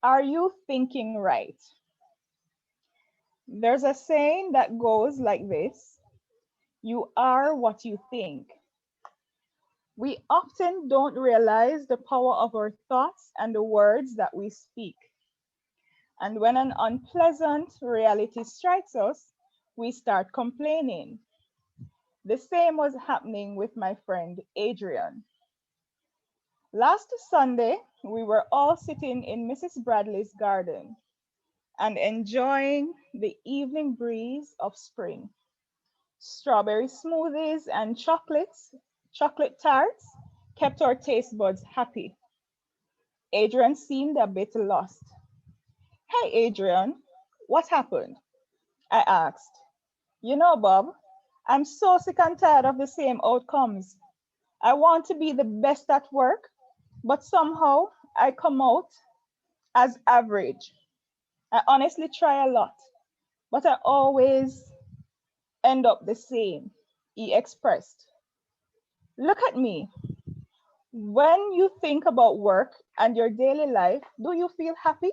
Are you thinking right? There's a saying that goes like this: you are what you think. We often don't realize the power of our thoughts and the words that we speak. And when an unpleasant reality strikes us, we start complaining. The same was happening with my friend Adrian. Last Sunday, we were all sitting in Mrs. Bradley's garden and enjoying the evening breeze of spring. Strawberry smoothies and chocolate tarts kept our taste buds happy. Adrian seemed a bit lost. Hey, Adrian, what happened? I asked. You know, Bob, I'm so sick and tired of the same outcomes. I want to be the best at work, but somehow I come out as average. I honestly try a lot, but I always end up the same, he expressed. Look at me. When you think about work and your daily life, do you feel happy?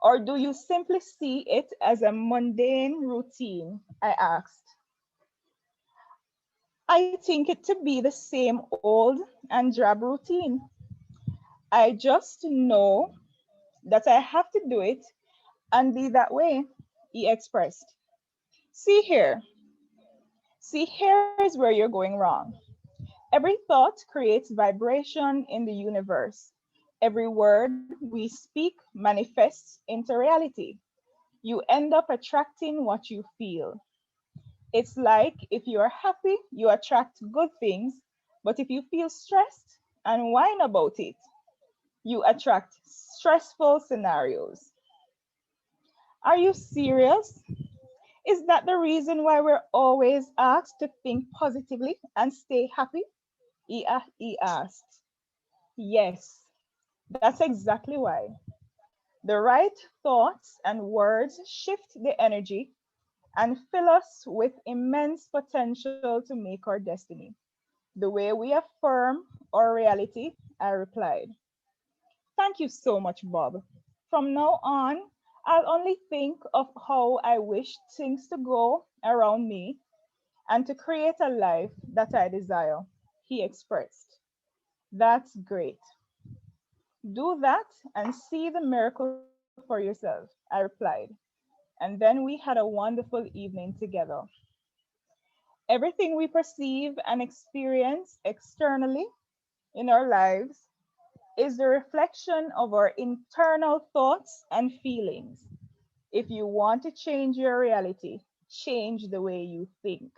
Or do you simply see it as a mundane routine? I asked. I think it to be the same old and drab routine. I just know that I have to do it and be that way, he expressed. See here. See, here is where you're going wrong. Every thought creates vibration in the universe. Every word we speak manifests into reality. You end up attracting what you feel. It's like if you are happy, you attract good things, but if you feel stressed and whine about it, you attract stressful scenarios. Are you serious? Is that the reason why we're always asked to think positively and stay happy? He asked. Yes, that's exactly why. The right thoughts and words shift the energy and fill us with immense potential to make our destiny. The way we affirm our reality, I replied. Thank you so much, Bob. From now on, I'll only think of how I wish things to go around me and to create a life that I desire, he expressed. That's great. Do that and see the miracle for yourself, I replied. And then we had a wonderful evening together. Everything we perceive and experience externally in our lives is the reflection of our internal thoughts and feelings. If you want to change your reality, change the way you think.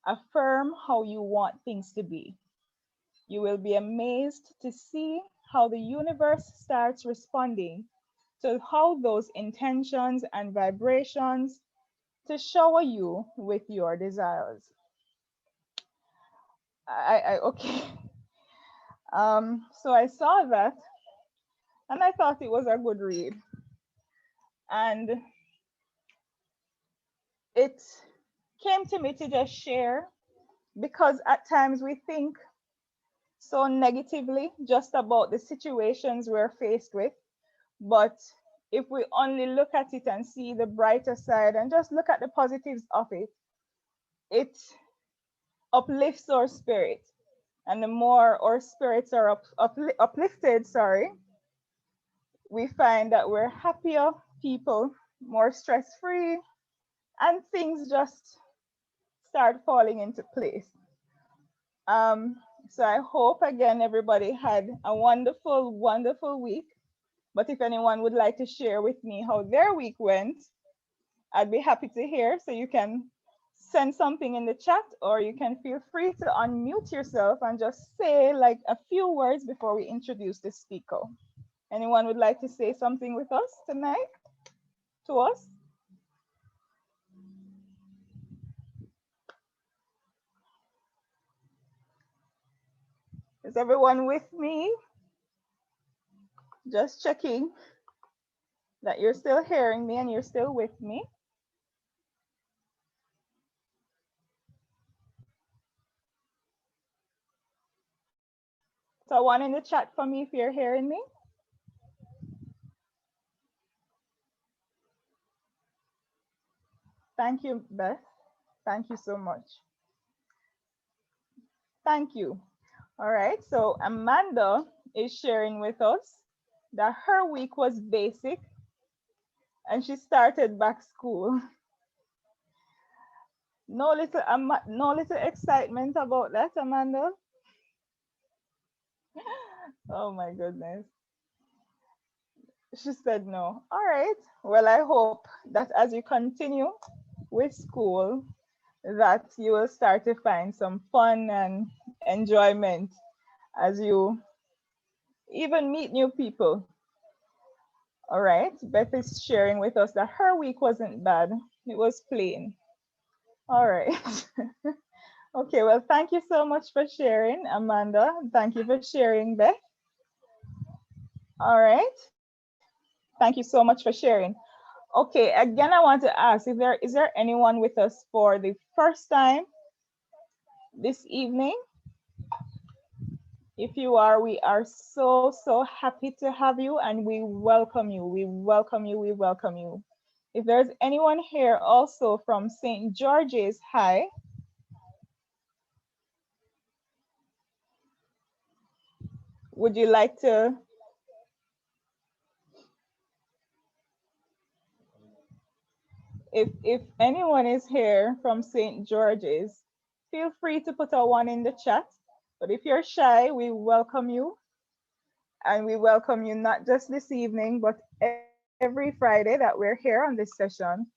Affirm how you want things to be. You will be amazed to see how the universe starts responding to how those intentions and vibrations to shower you with your desires. Okay. So I saw that and I thought it was a good read. And it came to me to just share because at times we think so negatively just about the situations we're faced with. But if we only look at it and see the brighter side and just look at the positives of it, it uplifts our spirit. And the more our spirits are uplifted, we find that we're happier people, more stress free, and things just start falling into place. Um, so I hope again everybody had a wonderful, wonderful week. But if anyone would like to share with me how their week went, I'd be happy to hear. So you can send something in the chat or you can feel free to unmute yourself and just say like a few words before we introduce the speaker. Anyone would like to say something with us tonight? To us? Is everyone with me? Just checking that you're still hearing me and you're still with me. So one in the chat for me if you're hearing me. Thank you, Beth. Thank you so much. Thank you. All right, so Amanda is sharing with us that her week was basic and she started back school. No little excitement about that, Amanda. Oh my goodness. She said no. All right. Well, I hope that as you continue with school, that you will start to find some fun and enjoyment as you even meet new people. All right. Beth is sharing with us that her week wasn't bad. It was plain. All right. Okay. Well, thank you so much for sharing, Amanda. Thank you for sharing, Beth. All right. Thank you so much for sharing. Okay, again, I want to ask if there anyone with us for the first time this evening? If you are, we are so happy to have you, and we welcome you. We welcome you. We welcome you. If there's anyone here also from St. George's, hi. Would you like to? If anyone is here from St. George's, feel free to put a one in the chat. But if you're shy, we welcome you. And we welcome you not just this evening, but every Friday that we're here on this session.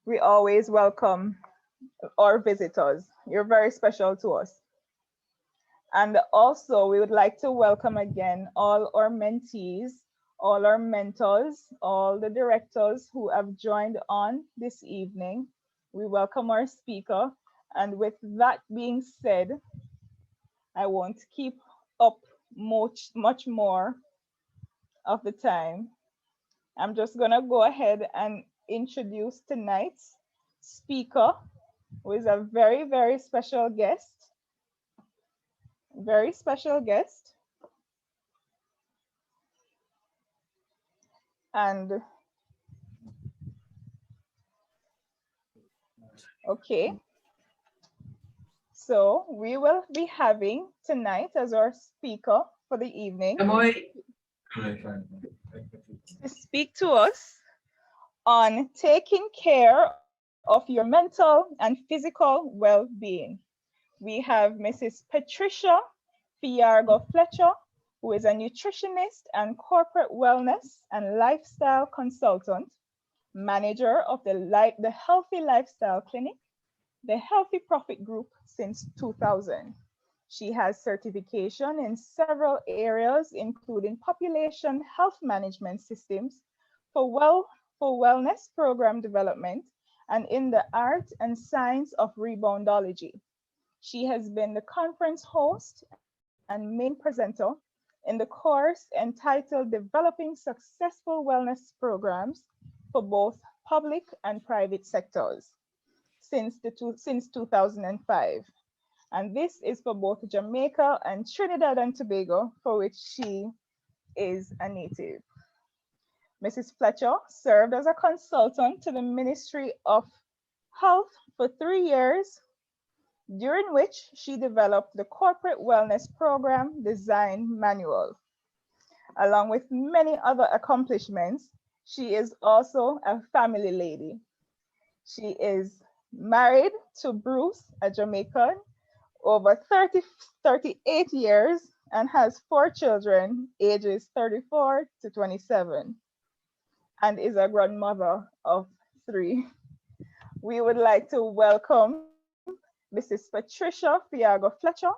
We always welcome our visitors. You're very special to us. And also, we would like to welcome again all our mentees, all our mentors, all the directors who have joined on this evening. We welcome our speaker. And with that being said, I won't keep up much more of the time. I'm just gonna go ahead and introduce tonight's speaker, who is a very special guest. Very special guest. And okay, so we will be having tonight as our speaker for the evening to speak to us on taking care of your mental and physical well-being. We have Mrs. Patricia Fletcher, who is a nutritionist and corporate wellness and lifestyle consultant, manager of the Healthy Lifestyle Clinic, the Healthy Profit Group since 2000. She has certification in several areas, including population health management systems for wellness program development and in the art and science of reboundology. She has been the conference host and main presenter in the course entitled Developing Successful Wellness Programs for both public and private sectors since 2005. And this is for both Jamaica and Trinidad and Tobago, for which she is a native. Mrs. Fletcher served as a consultant to the Ministry of Health for 3 years, during which she developed the Corporate Wellness Program Design Manual. Along with many other accomplishments, she is also a family lady. She is married to Bruce, a Jamaican, over 38 years, and has 4 children, ages 34 to 27, and is a grandmother of 3. We would like to welcome Mrs. Patricia Fletcher.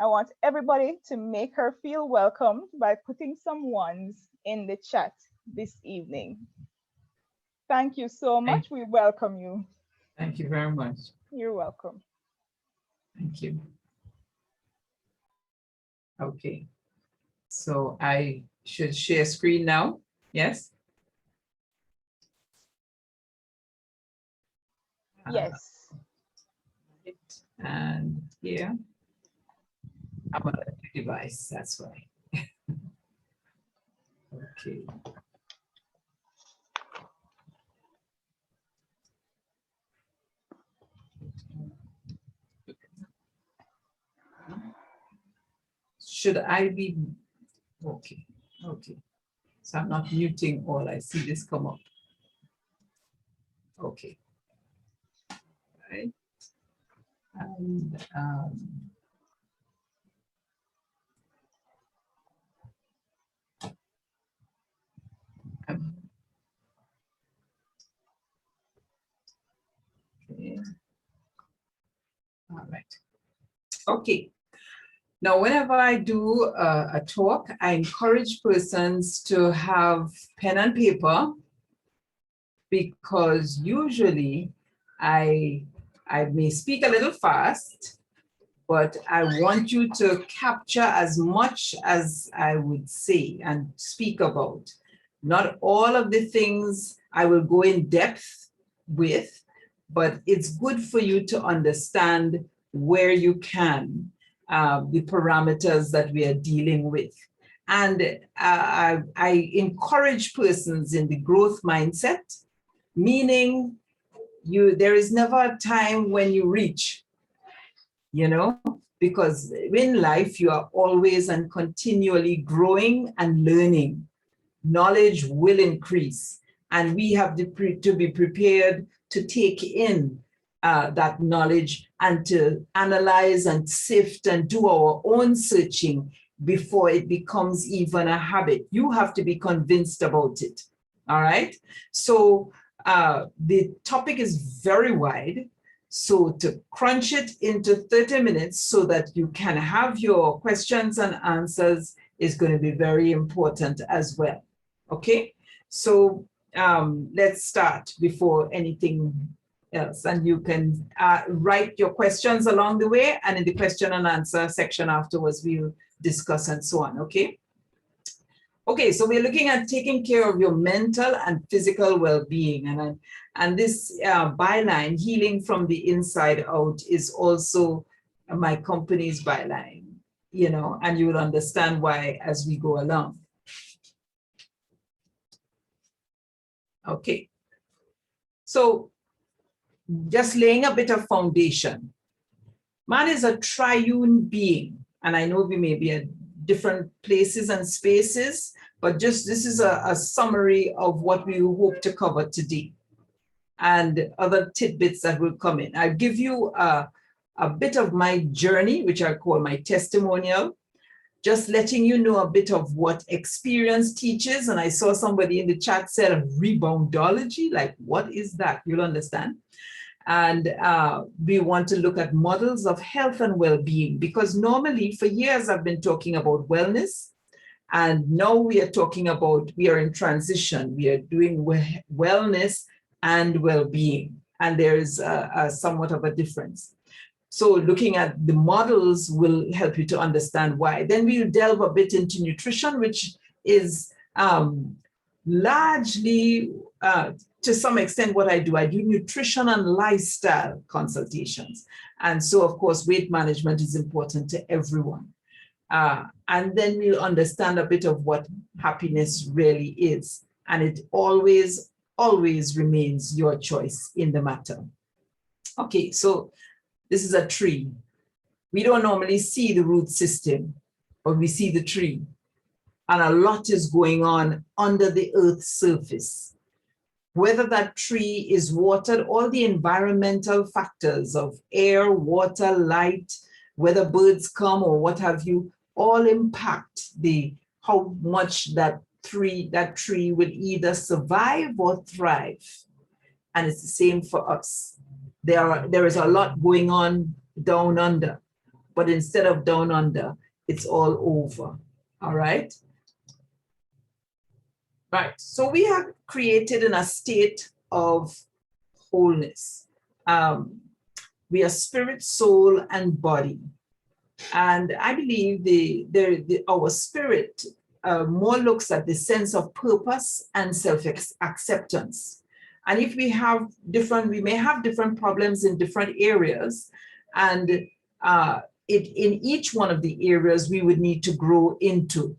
I want everybody to make her feel welcomed by putting some ones in the chat this evening. Thank you so much. We welcome you. Thank you very much. You're welcome. Thank you. Okay, so I should share screen now. Yes? Yes. And here, I'm on a device, that's why. Okay. should I be, okay, okay. So I'm not muting all, I see this come up. Okay. Right. And okay. All right. Okay. Now, whenever I do a talk, I encourage persons to have pen and paper, because usually I may speak a little fast, but I want you to capture as much as I would say and speak about. Not all of the things I will go in depth with, but it's good for you to understand where you can, the parameters that we are dealing with. And I encourage persons in the growth mindset, meaning there is never a time when you reach, because in life you are always and continually growing and learning. Knowledge will increase, and we have to be prepared to take in that knowledge and to analyze and sift and do our own searching before it becomes even a habit. You have to be convinced about it. All right. So the topic is very wide. So to crunch it into 30 minutes so that you can have your questions and answers is going to be very important as well. Okay, so let's start before anything else, and you can write your questions along the way, and in the question and answer section afterwards we'll discuss and so on. Okay. Okay, so we're looking at taking care of your mental and physical well-being, and this byline, healing from the inside out, is also my company's byline, and you will understand why as we go along. Okay, so just laying a bit of foundation. Man is a triune being, and I know we may be at different places and spaces, but just this is a summary of what we hope to cover today and other tidbits that will come in. I'll give you a bit of my journey, which I call my testimonial, just letting you know a bit of what experience teaches. And I saw somebody in the chat said reboundology, like what is that? You'll understand. And we want to look at models of health and well-being, because normally for years I've been talking about wellness, and now we are talking about, we are in transition. We are doing wellness and well-being, and there is somewhat of a difference. So looking at the models will help you to understand why. Then we'll delve a bit into nutrition, which is largely, to some extent, what I do. I do nutrition and lifestyle consultations. And so, of course, weight management is important to everyone. And then we'll understand a bit of what happiness really is. And it always, always remains your choice in the matter. Okay, so this is a tree. We don't normally see the root system, but we see the tree. And a lot is going on under the earth's surface. Whether that tree is watered, all the environmental factors of air, water, light, whether birds come or what have you, all impact how much that tree will either survive or thrive. And it's the same for us. There is a lot going on down under, but instead of down under, it's all over. All right. Right. So we are created in a state of wholeness. We are spirit, soul, and body. And I believe our spirit more looks at the sense of purpose and self-acceptance. And if we may have different problems in different areas, and in each one of the areas we would need to grow into.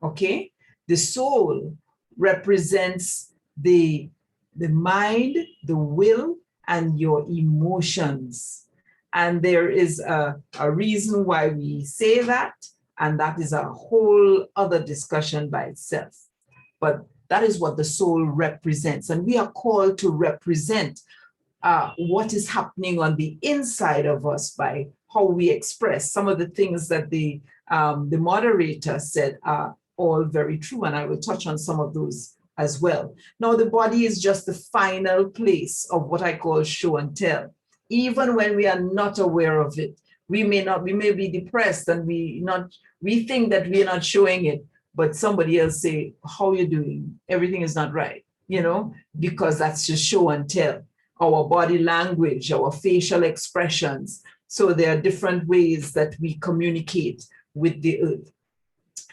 Okay, the soul represents the mind, the will, and your emotions. And there is a reason why we say that, And that is a whole other discussion by itself. But that is what the soul represents. And we are called to represent what is happening on the inside of us by how we express. Some of the things that the moderator said are all very true, and I will touch on some of those as well. Now, the body is just the final place of what I call show and tell. Even when we are not aware of it, we may be depressed and we think that we are not showing it, but somebody else say, how are you doing? Everything is not right, because that's just show and tell. Our body language, our facial expressions. So there are different ways that we communicate with the earth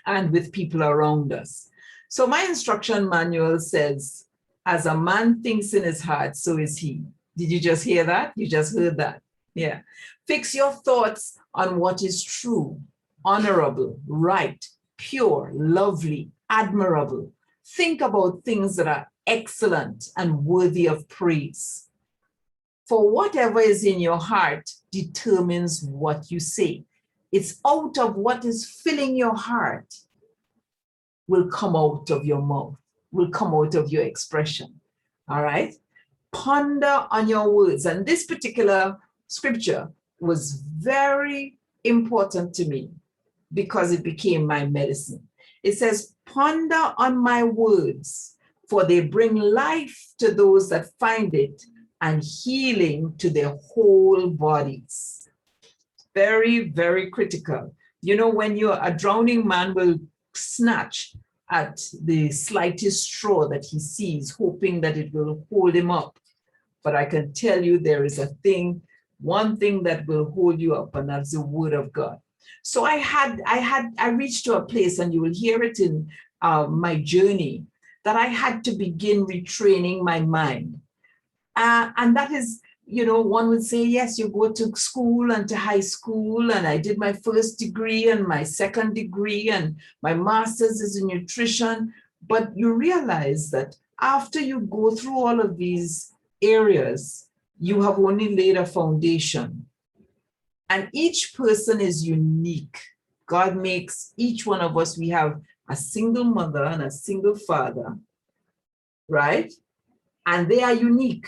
and with people around us. So my instruction manual says, as a man thinks in his heart, so is he. Did you just hear that? You just heard that. Yeah. Fix your thoughts on what is true, honorable, right, pure, lovely, admirable. Think about things that are excellent and worthy of praise. For whatever is in your heart determines what you say. It's out of what is filling your heart will come out of your mouth, will come out of your expression. All right? Ponder on your words. And this particular scripture was very important to me because it became my medicine. It says, ponder on my words, for they bring life to those that find it and healing to their whole bodies. Very, very critical. When a drowning man will snatch at the slightest straw that he sees, hoping that it will hold him up. But I can tell you there is one thing that will hold you up, and that's the word of God. So I reached to a place, and you will hear it in my journey, that I had to begin retraining my mind. And that is, one would say, yes, you go to school and to high school, and I did my first degree and my second degree, and my master's is in nutrition. But you realize that after you go through all of these areas, you have only laid a foundation. And each person is unique. God makes each one of us, we have a single mother and a single father, right? And they are unique.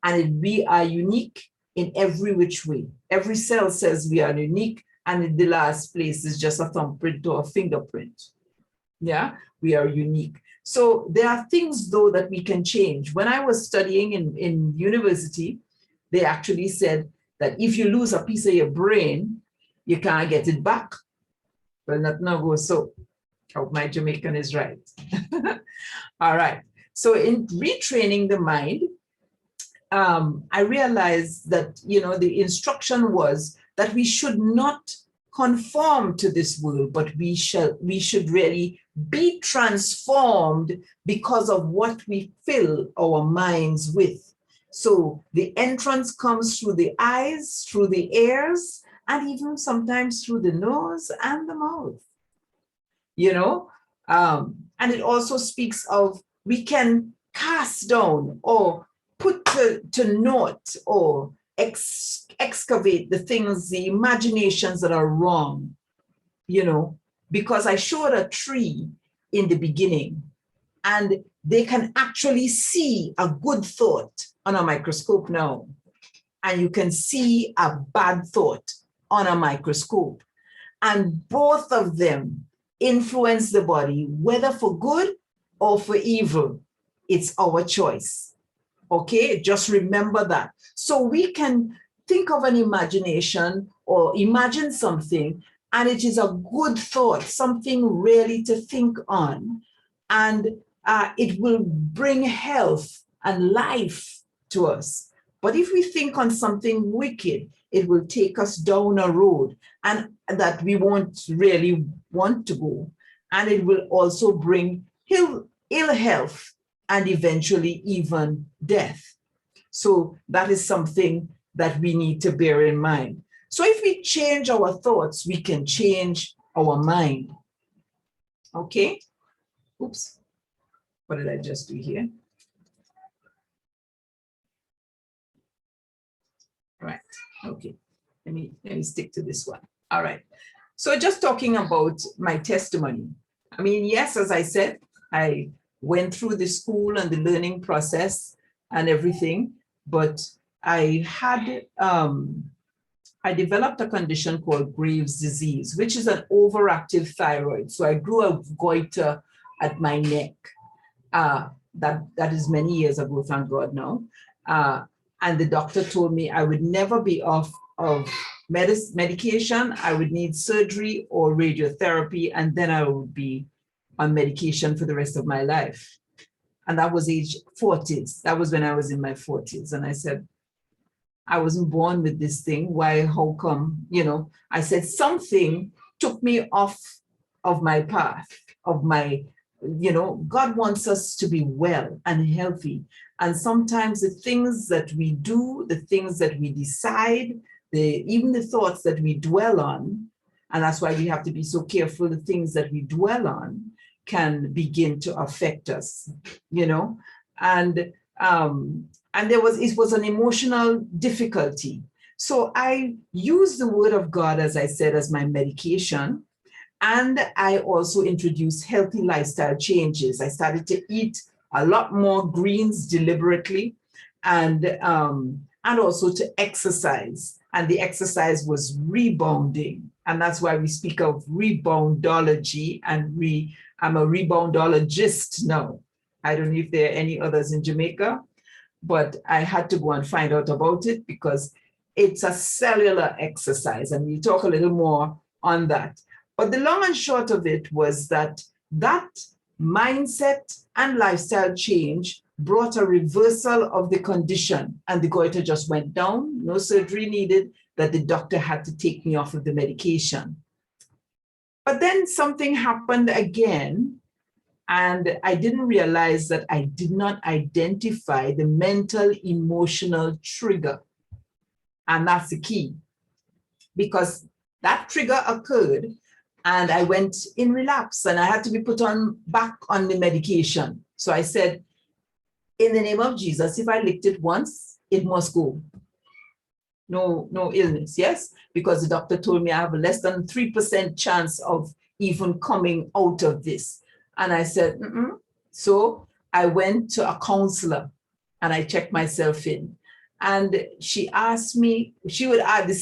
And we are unique in every which way. Every cell says we are unique, and in the last place is just a thumbprint or a fingerprint. Yeah, we are unique. So there are things, though, that we can change. When I was studying in university, they actually said that if you lose a piece of your brain, you can't get it back. Well, not now go so. Hope my Jamaican is right. All right. So in retraining the mind, I realized that, the instruction was that we should not conform to this world, but we should really be transformed because of what we fill our minds with. So the entrance comes through the eyes, through the ears, and even sometimes through the nose and the mouth. And it also speaks of we can cast down or put to naught or excavate the things, the imaginations that are wrong, because I showed a tree in the beginning, and they can actually see a good thought on a microscope now, and you can see a bad thought on a microscope, and both of them influence the body, whether for good or for evil. It's our choice. Okay, just remember that. So we can think of an imagination or imagine something, and it is a good thought, something really to think on, and it will bring health and life to us. But if we think on something wicked, it will take us down a road and that we won't really want to go. And it will also bring ill health and eventually even death. So that is something that we need to bear in mind. So if we change our thoughts, we can change our mind. Okay? Oops. What did I just do here? Right. Okay. Let me stick to this one. All right. So just talking about my testimony. I mean, yes, as I said, I went through the school and the learning process and everything, but I had, I developed a condition called Graves' disease, which is an overactive thyroid. So I grew a goiter at my neck. That is many years ago, thank God now. And the doctor told me I would never be off of medication. I would need surgery or radiotherapy, and then I would be on medication for the rest of my life. And that was age 40s. That was when I was in my 40s. And I said, I wasn't born with this thing. Why, how come, you know? I said, something took me off of my path, of my, you know, God wants us to be well and healthy. And sometimes the things that we do, the things that we decide, even the thoughts that we dwell on, and that's why we have to be so careful, the things that we dwell on can begin to affect us, you know? And it was an emotional difficulty. So I used the word of God, as I said, as my medication. And I also introduced healthy lifestyle changes. I started to eat a lot more greens deliberately, and also to exercise. And the exercise was rebounding. And that's why we speak of reboundology, and I'm a reboundologist now. I don't know if there are any others in Jamaica, but I had to go and find out about it because it's a cellular exercise, and we'll talk a little more on that. But the long and short of it was that mindset and lifestyle change brought a reversal of the condition, and the goiter just went down, no surgery needed, that the doctor had to take me off of the medication. But then something happened again, and I didn't realize that I did not identify the mental emotional trigger. And that's the key, because that trigger occurred and I went in relapse and I had to be put back on the medication. So I said, in the name of Jesus, if I licked it once, it must go. No illness, yes? Because the doctor told me I have a less than 3% chance of even coming out of this. And I said, So I went to a counselor and I checked myself in. And she asked me, she would ask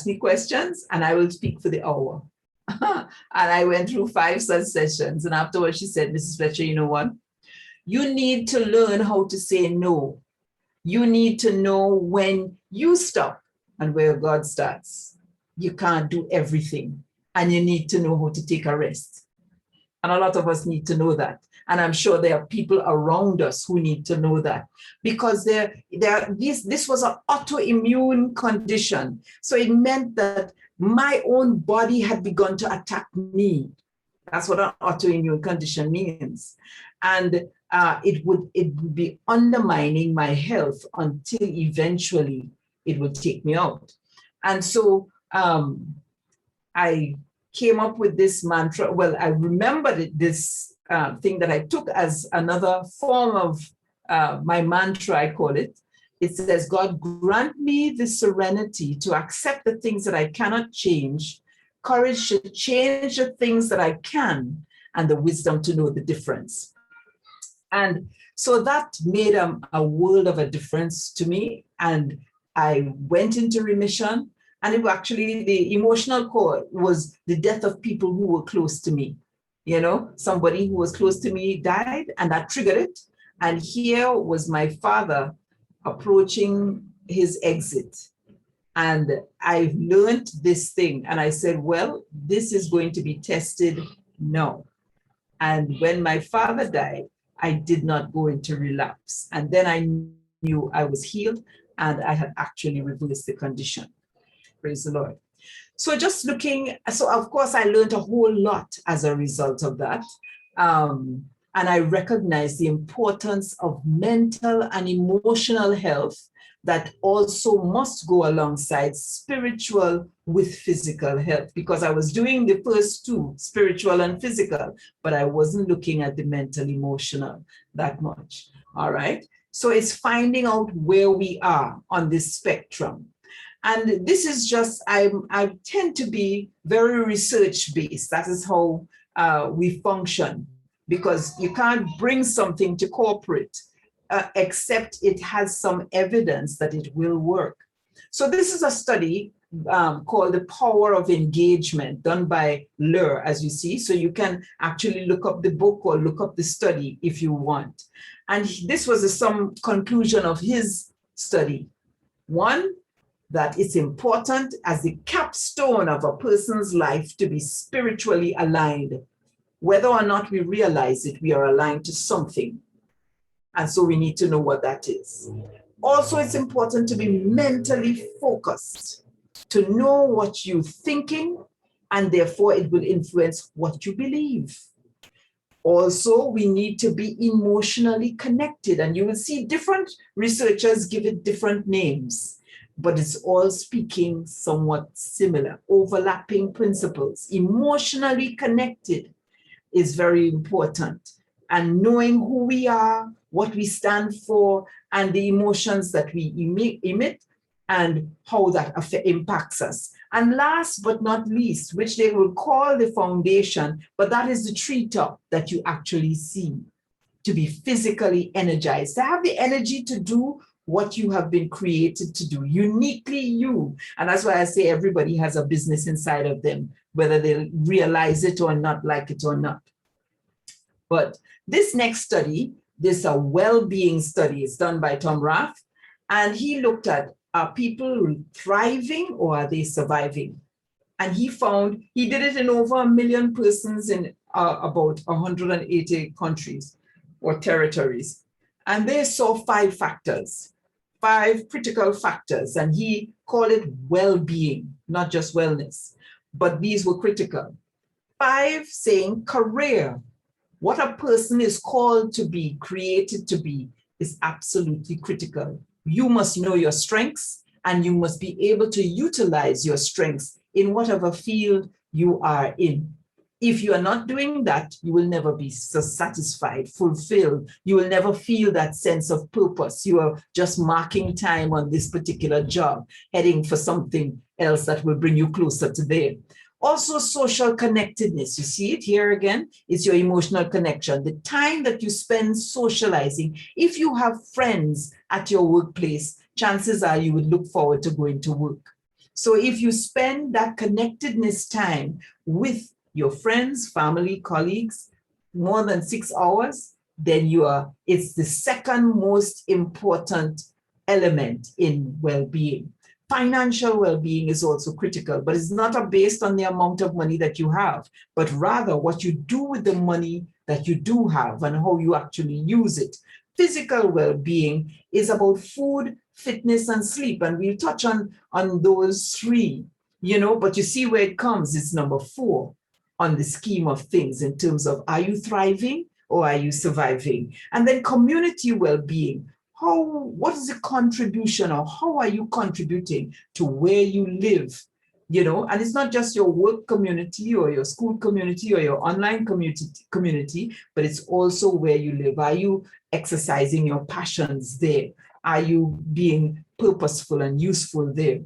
me questions and I will speak for the hour. And I went through 5 such sessions. And afterwards she said, Mrs. Fletcher, you know what? You need to learn how to say no. You need to know when you stop and where God starts. You can't do everything. And you need to know how to take a rest. And a lot of us need to know that. And I'm sure there are people around us who need to know that, because this was an autoimmune condition. So it meant that my own body had begun to attack me. That's what an autoimmune condition means. And it would be undermining my health until eventually it would take me out. And so I came up with this mantra. Well, I remembered this thing that I took as another form of my mantra, I call it. It says, God, grant me the serenity to accept the things that I cannot change, courage to change the things that I can, and the wisdom to know the difference. And so that made a world of a difference to me. And I went into remission. And it actually, the emotional core was the death of people who were close to me. You know, somebody who was close to me died, and that triggered it. And here was my father approaching his exit. And I've learned this thing. And I said, well, this is going to be tested now. And when my father died, I did not go into relapse. And then I knew I was healed and I had actually reversed the condition. Praise the Lord. So just looking, so of course I learned a whole lot as a result of that. And I recognized the importance of mental and emotional health that also must go alongside spiritual with physical health, because I was doing the first two, spiritual and physical, but I wasn't looking at the mental, emotional that much. All right. So it's finding out where we are on this spectrum. And this is just, I tend to be very research-based. That is how we function, because you can't bring something to corporate except it has some evidence that it will work. So this is a study called The Power of Engagement, done by Lur, as you see. So you can actually look up the book or look up the study if you want. And this was some conclusion of his study. One, that it's important as the capstone of a person's life to be spiritually aligned. Whether or not we realize it, we are aligned to something. And so we need to know what that is. Also, it's important to be mentally focused, to know what you're thinking, and therefore it will influence what you believe. Also, we need to be emotionally connected, and you will see different researchers give it different names, but it's all speaking somewhat similar, overlapping principles. Emotionally connected is very important, and knowing who we are, what we stand for, and the emotions that we emit, and how that impacts us. And last but not least, which they will call the foundation, but that is the treetop that you actually see, to be physically energized, to have the energy to do what you have been created to do, uniquely you. And that's why I say everybody has a business inside of them, whether they realize it or not, like it or not. But this next study, this a well-being study, is done by Tom Rath, and he looked at, are people thriving or are they surviving? And he found, he did it in over 1 million persons in about 180 countries or territories. And they saw 5 factors, 5 critical factors, and he called it well-being, not just wellness, but these were critical. 5 saying career. What a person is called to be, created to be, is absolutely critical. You must know your strengths, and you must be able to utilize your strengths in whatever field you are in. If you are not doing that, you will never be so satisfied, fulfilled. You will never feel that sense of purpose. You are just marking time on this particular job, heading for something else that will bring you closer to there. Also, social connectedness. You see it here again. It's your emotional connection. The time that you spend socializing. If you have friends at your workplace, chances are you would look forward to going to work. So if you spend that connectedness time with your friends, family, colleagues, more than 6 hours, then it's the second most important element in well-being. Financial well-being is also critical, but it's not based on the amount of money that you have, but rather what you do with the money that you do have and how you actually use it. Physical well-being is about food, fitness, and sleep, and we'll touch on those 3, but you see where it comes. It's number 4 on the scheme of things in terms of, are you thriving or are you surviving? And then community well-being. What is the contribution, or how are you contributing to where you live? And it's not just your work community or your school community or your online community, but it's also where you live. Are you exercising your passions there? Are you being purposeful and useful there?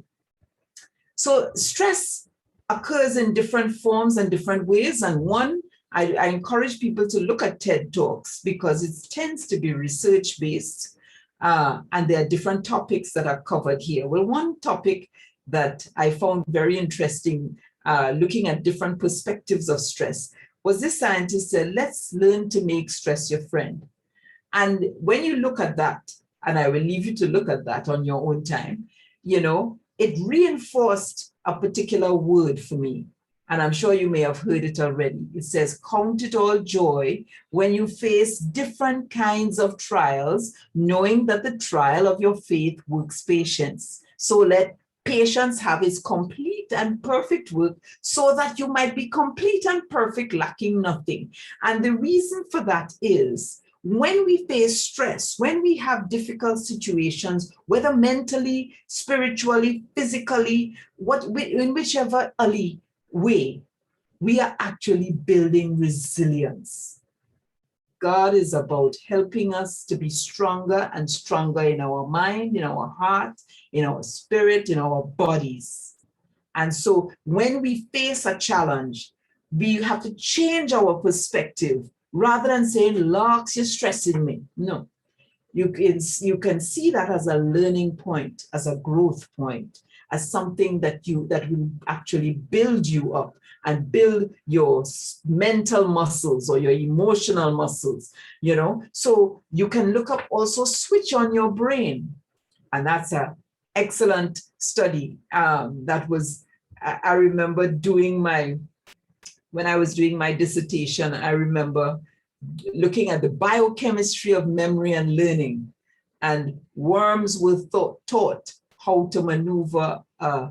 So stress occurs in different forms and different ways. And one, I encourage people to look at TED Talks, because it tends to be research-based. And there are different topics that are covered here. Well, one topic that I found very interesting, looking at different perspectives of stress, was this scientist said, let's learn to make stress your friend. And when you look at that, and I will leave you to look at that on your own time, it reinforced a particular word for me. And I'm sure you may have heard it already. It says, count it all joy when you face different kinds of trials, knowing that the trial of your faith works patience. So let patience have its complete and perfect work, so that you might be complete and perfect, lacking nothing. And the reason for that is, when we face stress, when we have difficult situations, whether mentally, spiritually, physically, in whichever way, we are actually building resilience. God is about helping us to be stronger and stronger in our mind, in our heart, in our spirit, in our bodies. And so when we face a challenge, we have to change our perspective rather than saying, Lux, you're stressing me. No, you can see that as a learning point, as a growth point, as something that will actually build you up and build your mental muscles or your emotional muscles, So you can look up also switch on your brain. And that's an excellent study. I remember when I was doing my dissertation, I remember looking at the biochemistry of memory and learning. And worms were taught how to maneuver a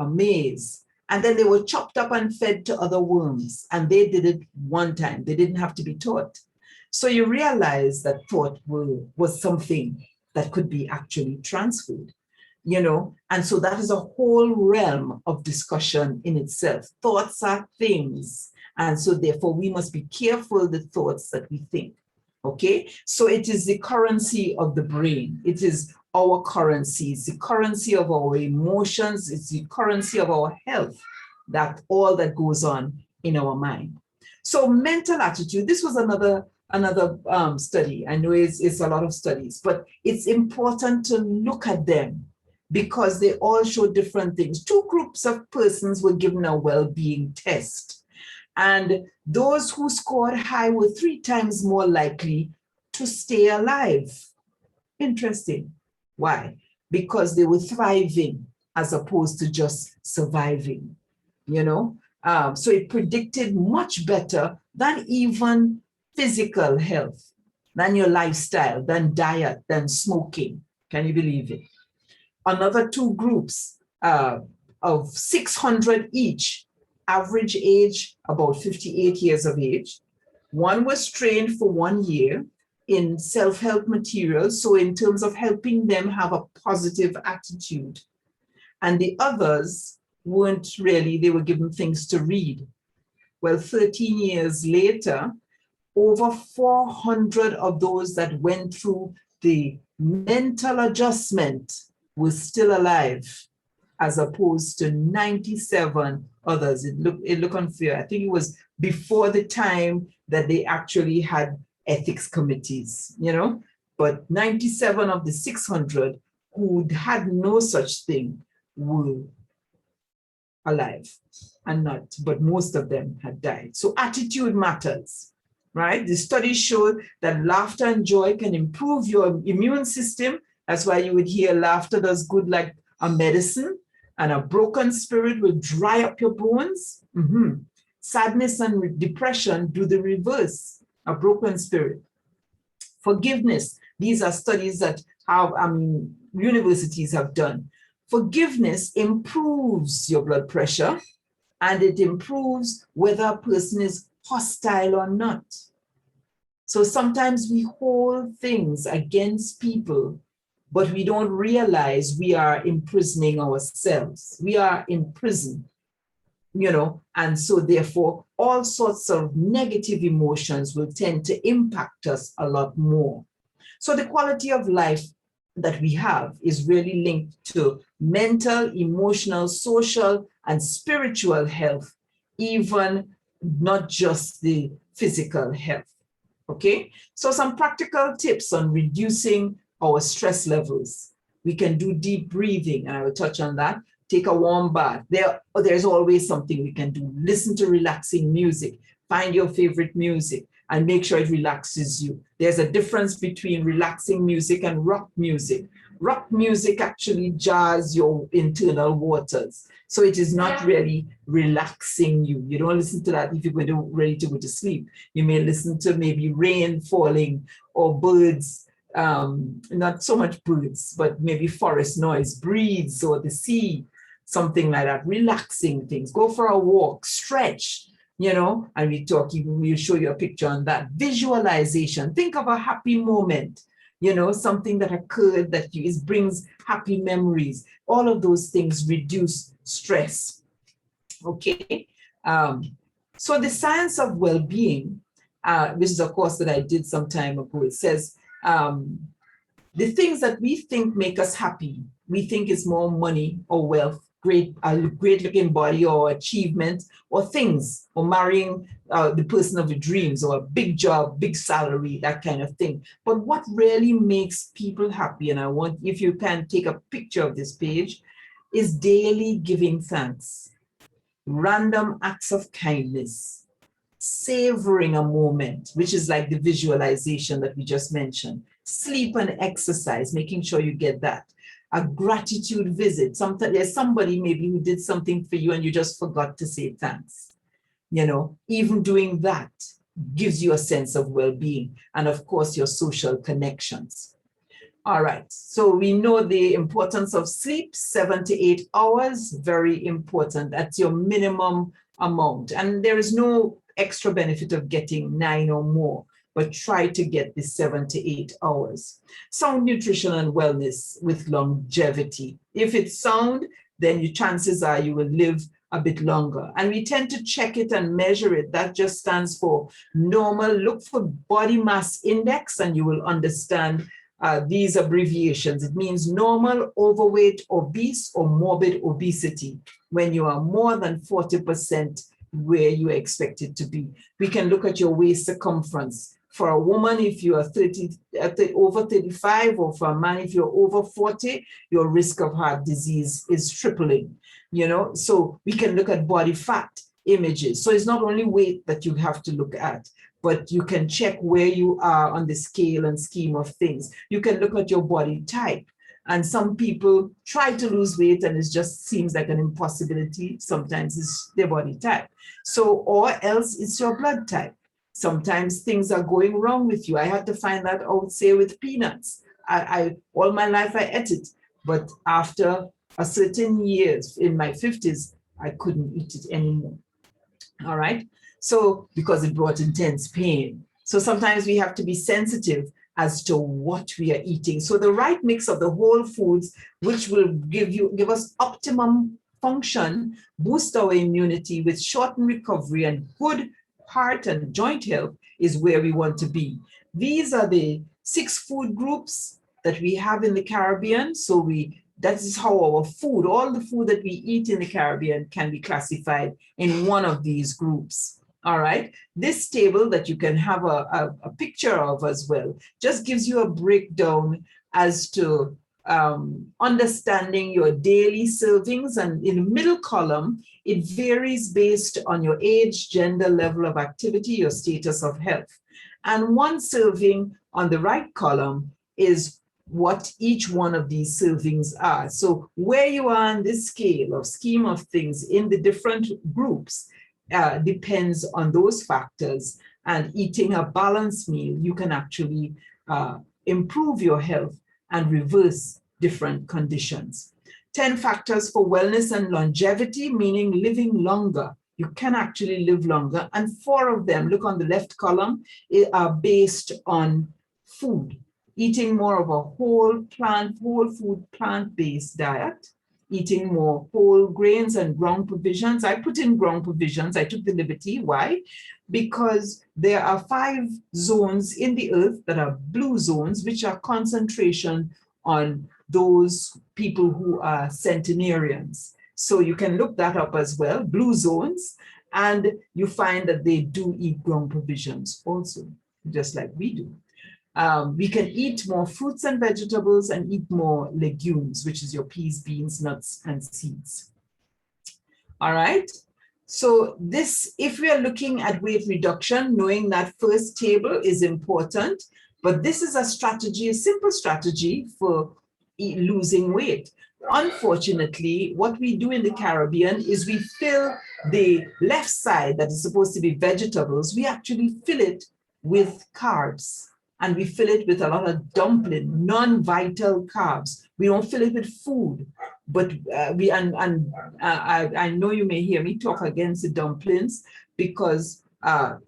maze. And then they were chopped up and fed to other worms. And they did it one time. They didn't have to be taught. So you realize that thought was something that could be actually transferred, And so that is a whole realm of discussion in itself. Thoughts are things. And so therefore we must be careful the thoughts that we think. Okay, so it is the currency of the brain. It is our currency. It's the currency of our emotions. It's the currency of our health, that all that goes on in our mind. So mental attitude, this was another study. I know it's a lot of studies, but it's important to look at them because they all show different things. Two groups of persons were given a well-being test. And those who scored high were 3 times more likely to stay alive. Interesting. Why? Because they were thriving as opposed to just surviving, So it predicted much better than even physical health, than your lifestyle, than diet, than smoking. Can you believe it? Another 2 groups of 600 each, average age about 58 years of age. One was trained for 1 year in self-help materials, so in terms of helping them have a positive attitude. And the others weren't really, they were given things to read. Well, 13 years later, over 400 of those that went through the mental adjustment were still alive, as opposed to 97 others. It looked unfair. I think it was before the time that they actually had ethics committees, But 97 of the 600 who had no such thing were alive but most of them had died. So attitude matters, right? The studies showed that laughter and joy can improve your immune system. That's why you would hear laughter does good like a medicine. And a broken spirit will dry up your bones. Sadness and depression do the reverse, a broken spirit. Forgiveness, these are studies that universities have done. Forgiveness improves your blood pressure and it improves whether a person is hostile or not. So sometimes we hold things against people, but we don't realize we are imprisoning ourselves. We are in prison, and so therefore all sorts of negative emotions will tend to impact us a lot more. So the quality of life that we have is really linked to mental, emotional, social, and spiritual health, even not just the physical health. Okay, so some practical tips on reducing our stress levels. We can do deep breathing, and I will touch on that. Take a warm bath. There's always something we can do. Listen to relaxing music. Find your favorite music and make sure it relaxes you. There's a difference between relaxing music and rock music. Rock music actually jars your internal waters. So it is not really relaxing you. You don't listen to that if you're ready to go to sleep. You may listen to maybe rain falling or birds, not so much birds, but maybe forest noise, breeze or the sea, something like that. Relaxing things. Go for a walk, stretch, and we'll show you a picture on that. Visualization. Think of a happy moment. Something that occurred that brings happy memories. All of those things reduce stress. Okay. So the science of well-being which is a course that I did some time ago. It says, the things that we think make us happy, we think is more money or wealth, a great looking body or achievement or things, or marrying the person of your dreams, or a big job, big salary, that kind of thing. But what really makes people happy, and I want, if you can take a picture of this page, is daily giving thanks, random acts of kindness, savoring a moment, which is like the visualization that we just mentioned, sleep and exercise, making sure you get that. A gratitude visit. Sometimes there's somebody maybe who did something for you and you just forgot to say thanks. You know, even doing that gives you a sense of well-being, and of course your social connections. All right, so we know the importance of sleep, 7 to 8 hours, very important. That's your minimum amount. And there is no extra benefit of getting 9 or more, but try to get the 7 to 8 hours. Sound nutrition and wellness with longevity. If it's sound, then your chances are you will live a bit longer. And we tend to check it and measure it. That just stands for normal. Look for body mass index and you will understand these abbreviations. It means normal, overweight, obese, or morbid obesity, when you are more than 40% where you are expected to be. We can look at your waist circumference. For a woman, if you are over 35, or for a man, if you're over 40, your risk of heart disease is tripling. You know, so we can look at body fat images. So it's not only weight that you have to look at, but you can check where you are on the scale and scheme of things. You can look at your body type. And some people try to lose weight and it just seems like an impossibility. Sometimes it's their body type. So, or else it's your blood type. Sometimes things are going wrong with you. I had to find that out, say, with peanuts. All my life I ate it, but after a certain years, in my 50s, I couldn't eat it anymore. All right. So, because it brought intense pain. So sometimes we have to be sensitive as to what we are eating. So the right mix of the whole foods, which will give us optimum function, boost our immunity with shortened recovery and good heart and joint health, is where we want to be. These are the 6 food groups that we have in the Caribbean. So that is how our food, all the food that we eat in the Caribbean, can be classified in one of these groups. All right. This table that you can have a picture of as well just gives you a breakdown as to understanding your daily servings. And in the middle column, it varies based on your age, gender, level of activity, your status of health. And one serving on the right column is what each one of these servings are. So where you are on this scale or scheme of things in the different groups depends on those factors. And eating a balanced meal, you can actually improve your health and reverse different conditions. 10 factors for wellness and longevity, meaning living longer. You can actually live longer. And 4 of them, look on the left column, are based on food. Eating more of a whole food, plant-based diet, eating more whole grains and ground provisions. I put in ground provisions. I took the liberty. Why? Because there are 5 zones in the earth that are blue zones, which are concentration on those people who are centenarians. So you can look that up as well, blue zones, and you find that they do eat ground provisions also, just like we do. We can eat more fruits and vegetables and eat more legumes, which is your peas, beans, nuts, and seeds. All right. So this, if we are looking at weight reduction, knowing that first table is important, but this is a strategy, a simple strategy for losing weight. Unfortunately, what we do in the Caribbean is we fill the left side that is supposed to be vegetables, we actually fill it with carbs. And we fill it with a lot of dumpling, non-vital carbs. We don't fill it with food, but I know you may hear me talk against the dumplings because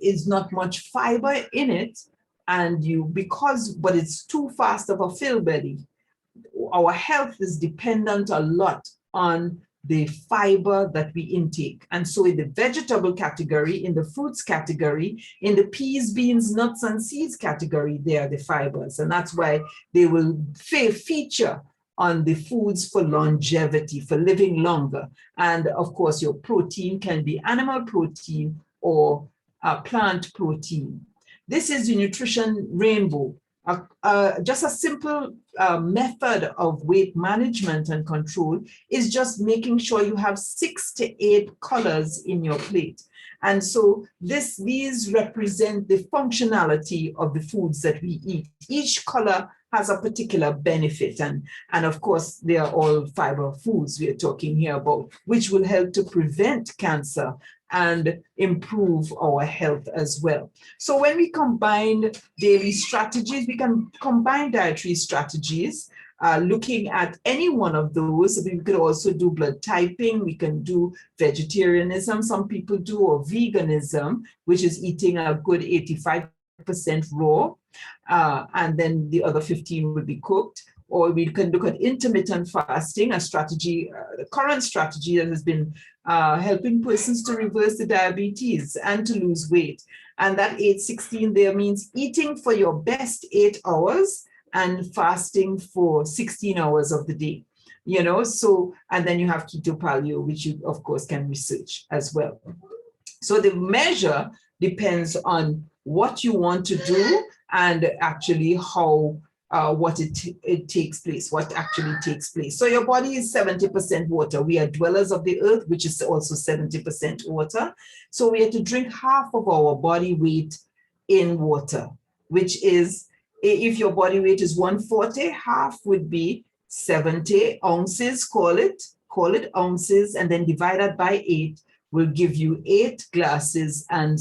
it's not much fiber in it, but it's too fast of a fill belly. Our health is dependent a lot on the fiber that we intake. And so in the vegetable category, in the fruits category, in the peas, beans, nuts, and seeds category, they are the fibers. And that's why they will feature on the foods for longevity, for living longer. And of course, your protein can be animal protein or plant protein. This is the nutrition rainbow. Just a simple method of weight management and control is just making sure you have 6 to 8 colors in your plate. And so these represent the functionality of the foods that we eat. Each color has a particular benefit. And of course, they are all fiber foods we are talking here about, which will help to prevent cancer and improve our health as well. So when we combine daily strategies, we can combine dietary strategies, looking at any one of those. We could also do blood typing. We can do vegetarianism, some people do, or veganism, which is eating a good 85% raw, and then the other 15 will be cooked. Or we can look at intermittent fasting, a strategy, the current strategy that has been helping persons to reverse the diabetes and to lose weight. And that 8-16 there means eating for your best 8 hours and fasting for 16 hours of the day. You know, so, and then you have keto paleo, which you of course can research as well. So the measure depends on what you want to do and actually how what it takes place, what actually takes place. So your body is 70% water. We are dwellers of the earth, which is also 70% water. So we have to drink half of our body weight in water, which is, if your body weight is 140, half would be 70 ounces, call it ounces, and then divided by 8 will give you 8 glasses and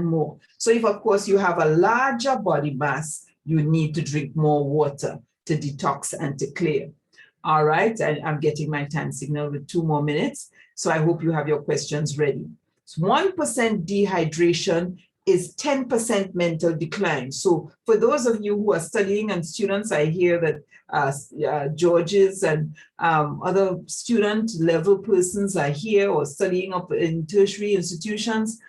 more. So if, of course, you have a larger body mass, you need to drink more water to detox and to clear. All right, and I'm getting my time signal with 2 more minutes. So I hope you have your questions ready. So 1% dehydration is 10% mental decline. So for those of you who are studying and students, I hear that Georges and other student level persons are here or studying up in tertiary institutions.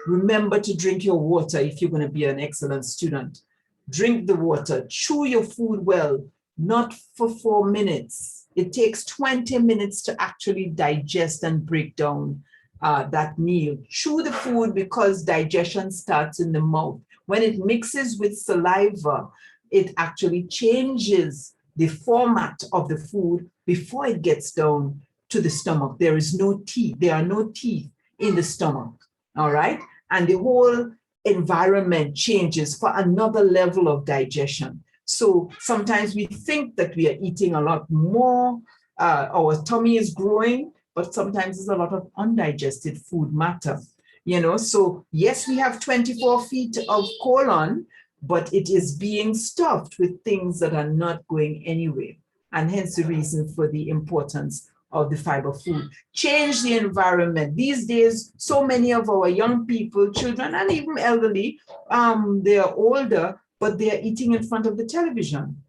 Remember to drink your water if you're going to be an excellent student. Drink the water, chew your food well, not for 4 minutes. It takes 20 minutes to actually digest and break down that meal. Chew the food because digestion starts in the mouth. When it mixes with saliva, it actually changes the format of the food before it gets down to the stomach. There is no teeth. There are no teeth in the stomach. All right. And the whole environment changes for another level of digestion. So sometimes we think that we are eating a lot more, our tummy is growing, but sometimes there's a lot of undigested food matter. You know, so yes, we have 24 feet of colon, but it is being stuffed with things that are not going anywhere. And hence the reason for the importance of the fiber food. Change the environment. These days, so many of our young people, children, and even elderly, they are older, but they are eating in front of the television.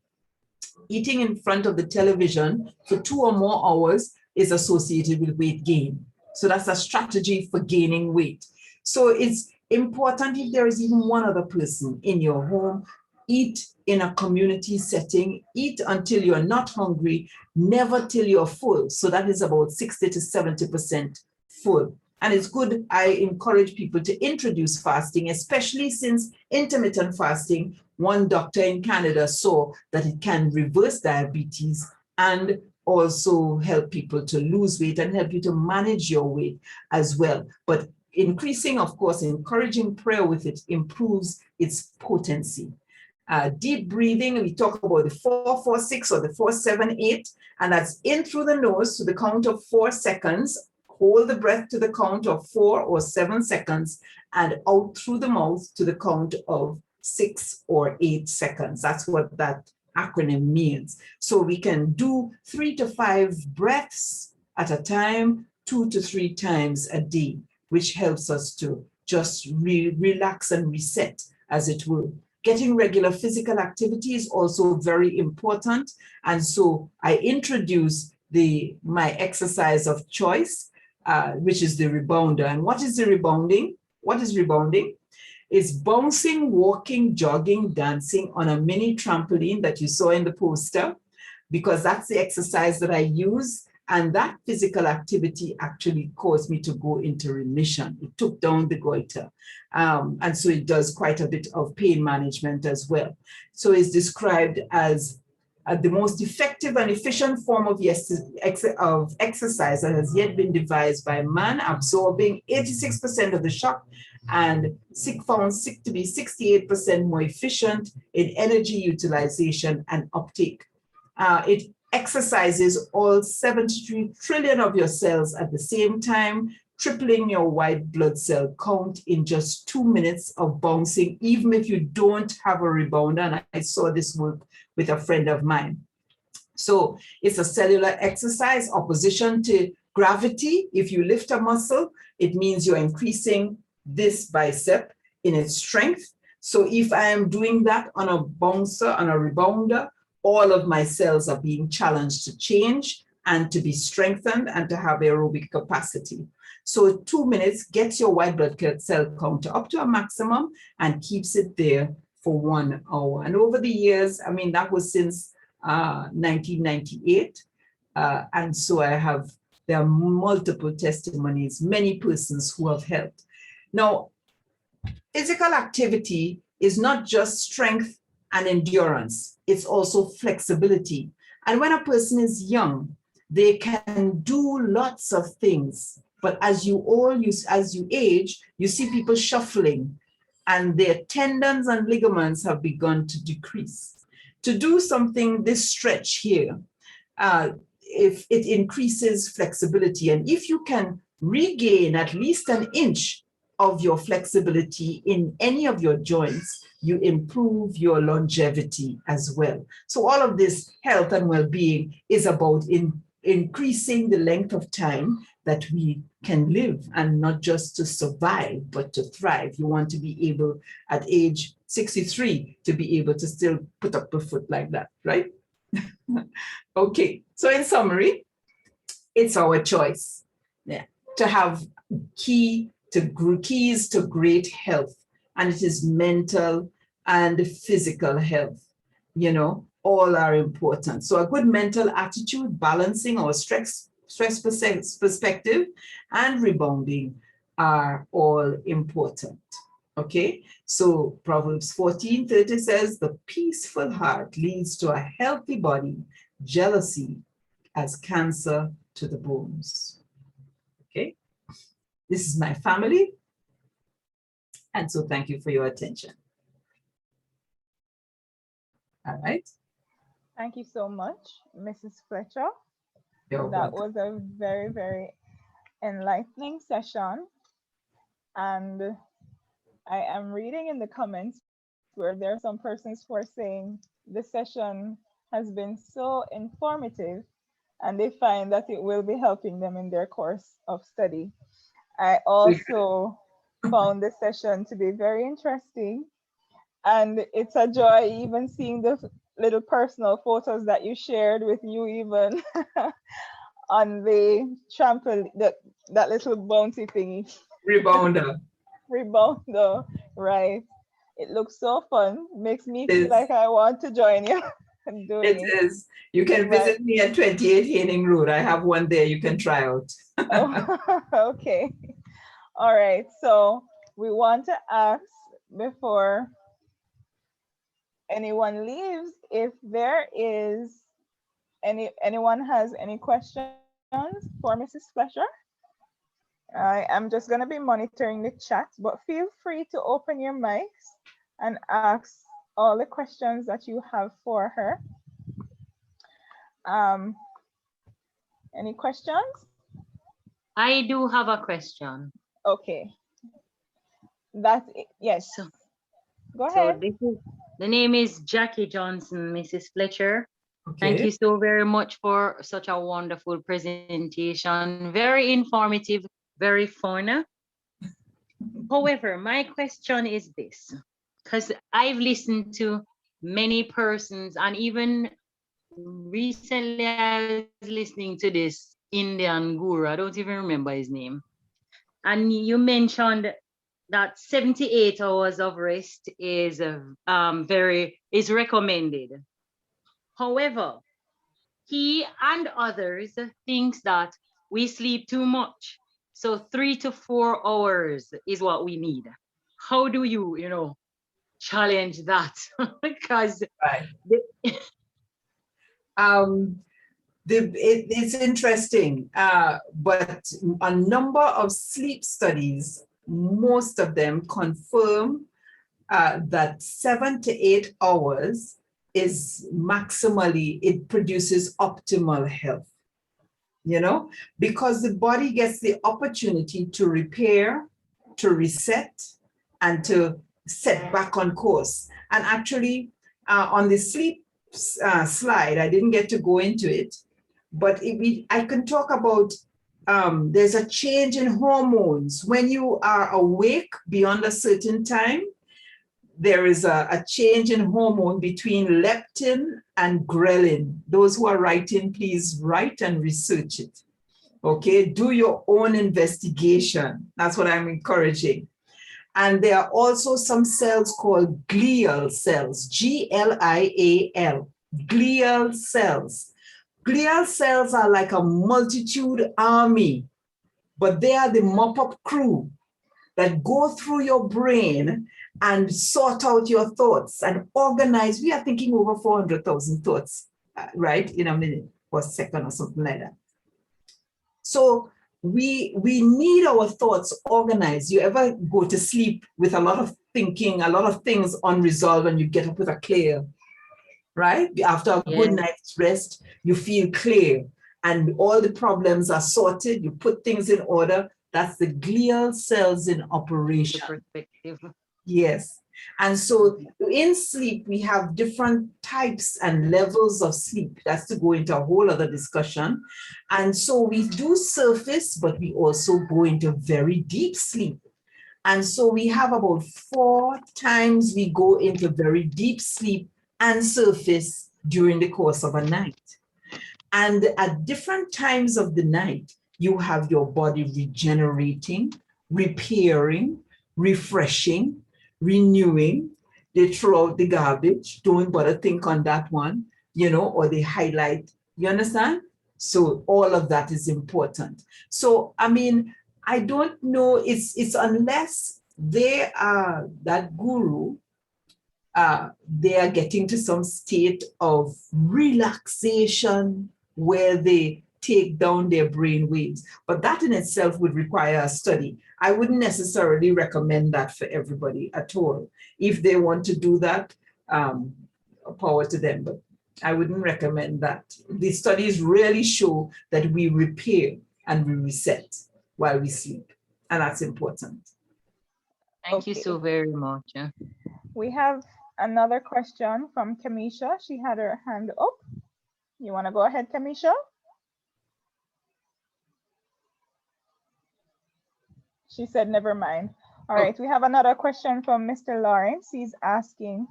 Eating in front of the television for 2 or more hours is associated with weight gain. So that's a strategy for gaining weight. So it's important, if there is even one other person in your home, eat in a community setting, eat until you're not hungry, never till you're full. So that is about 60 to 70% full. And it's good, I encourage people to introduce fasting, especially since intermittent fasting, one doctor in Canada saw that it can reverse diabetes and also help people to lose weight and help you to manage your weight as well. But increasing, of course, encouraging prayer with it improves its potency. Deep breathing, we talk about the 4-4-6 or the 4-7-8, and that's in through the nose to the count of 4 seconds. Hold the breath to the count of 4 or 7 seconds, and out through the mouth to the count of 6 or 8 seconds. That's what that acronym means. So we can do 3 to 5 breaths at a time, 2 to 3 times a day, which helps us to just relax and reset, as it will. Getting regular physical activity is also very important. And so I introduce my exercise of choice, which is the rebounder. And what is the rebounding? What is rebounding? It's bouncing, walking, jogging, dancing on a mini trampoline that you saw in the poster, because that's the exercise that I use. And that physical activity actually caused me to go into remission. It took down the goiter. And so it does quite a bit of pain management as well. So it's described as the most effective and efficient form of exercise that has yet been devised by man, absorbing 86% of the shock and found to be 68% more efficient in energy utilization and uptake. It exercises all 73 trillion of your cells at the same time, tripling your white blood cell count in just 2 minutes of bouncing, even if you don't have a rebounder. And I saw this work with a friend of mine. So it's a cellular exercise, opposition to gravity. If you lift a muscle, it means you're increasing this bicep in its strength. So if I am doing that on a bouncer, on a rebounder, all of my cells are being challenged to change and to be strengthened and to have aerobic capacity. So 2 minutes gets your white blood cell count up to a maximum and keeps it there for 1 hour. And over the years, I mean, that was since 1998. And so there are multiple testimonies, many persons who have helped. Now, physical activity is not just strength and endurance, it's also flexibility. And when a person is young, they can do lots of things. But as you age, you see people shuffling and their tendons and ligaments have begun to decrease. To do something this stretch here, if it increases flexibility, and if you can regain at least an inch of your flexibility in any of your joints, you improve your longevity as well. So all of this health and well-being is about increasing the length of time that we can live, and not just to survive, but to thrive. You want to be able at age 63 to be able to still put up a foot like that, right? Okay, so in summary, it's our choice, yeah, to have keys to great health, and it is mental and physical health, all are important. So a good mental attitude, balancing our stress perspective, and rebounding are all important. Okay, so Proverbs 14:30 says, the peaceful heart leads to a healthy body, jealousy as cancer to the bones. Okay, this is my family. And so thank you for your attention. All right. Thank you so much, Mrs. Fletcher. You're That welcome. was a very, very enlightening session. And I am reading in the comments where there are some persons who are saying the session has been so informative and they find that it will be helping them in their course of study. I also found the session to be very interesting, and it's a joy even seeing the little personal photos that you shared with you even on the trampoline, that little bouncy thingy. Rebounder. Rebounder, right. It looks so fun. Makes me feel Yes. like I want to join you doing It is. You can Right. visit me at 28 Haining Road. I have one there you can try out. Oh, okay. All right. So we want to ask before anyone leaves if there is anyone has any questions for Mrs. Fletcher. I am just going to be monitoring the chat, but feel free to open your mics and ask all the questions that you have for her. Any questions? I do have a question. Okay. That's it. Yes. So, Go ahead. The name is Jackie Johnson, Mrs. Fletcher. Okay. Thank you so very much for such a wonderful presentation. Very informative, very fun. However, my question is this, because I've listened to many persons and even recently I was listening to this Indian guru. I don't even remember his name. And you mentioned that 78 hours of rest is is recommended. However, he and others thinks that we sleep too much. So 3 to 4 hours is what we need. How do you challenge that? Because Right. It's interesting, but a number of sleep studies, most of them confirm that 7 to 8 hours is maximally, it produces optimal health, because the body gets the opportunity to repair, to reset, and to set back on course. And actually, on the sleep slide, I didn't get to go into it, but I can talk about there's a change in hormones. When you are awake beyond a certain time, there is a change in hormone between leptin and ghrelin. Those who are writing, please write and research it. Okay, do your own investigation. That's what I'm encouraging. And there are also some cells called glial cells, G-L-I-A-L, glial cells. Glial cells are like a multitude army, but they are the mop-up crew that go through your brain and sort out your thoughts and organize. We are thinking over 400,000 thoughts, right, in a minute or a second or something like that. So we need our thoughts organized. You ever go to sleep with a lot of thinking, a lot of things unresolved, and you get up with a clear, right? After a good night's rest, you feel clear and all the problems are sorted. You put things in order. That's the glial cells in operation. Perspective. Yes. And so in sleep, we have different types and levels of sleep. That's to go into a whole other discussion. And so we do surface, but we also go into very deep sleep. And so we have about 4 times we go into very deep sleep and surface during the course of a night. And at different times of the night, you have your body regenerating, repairing, refreshing, renewing. They throw out the garbage, don't bother think on that one, or they highlight, you understand? So all of that is important. So, I mean, I don't know, it's unless they are that guru, they are getting to some state of relaxation where they take down their brain waves. But that in itself would require a study. I wouldn't necessarily recommend that for everybody at all. If they want to do that, power to them, but I wouldn't recommend that. The studies really show that we repair and we reset while we sleep, and that's important. Thank you so very much. We have another question from Kamisha. She had her hand up. You want to go ahead, Kamisha? She said, never mind. All right, we have another question from Mr. Lawrence. He's asking,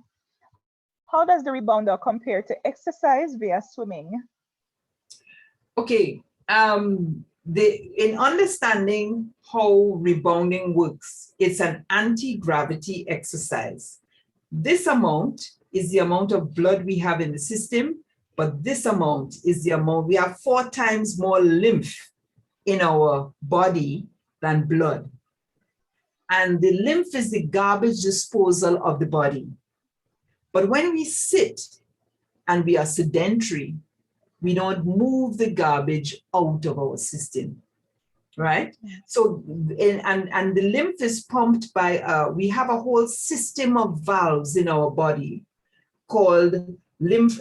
how does the rebounder compare to exercise via swimming? Okay, in understanding how rebounding works, it's an anti-gravity exercise. This amount is the amount of blood we have in the system, but this amount is the amount, we have 4 times more lymph in our body than blood. And the lymph is the garbage disposal of the body. But when we sit and we are sedentary, we don't move the garbage out of our system, right? So, and the lymph is pumped by, we have a whole system of valves in our body called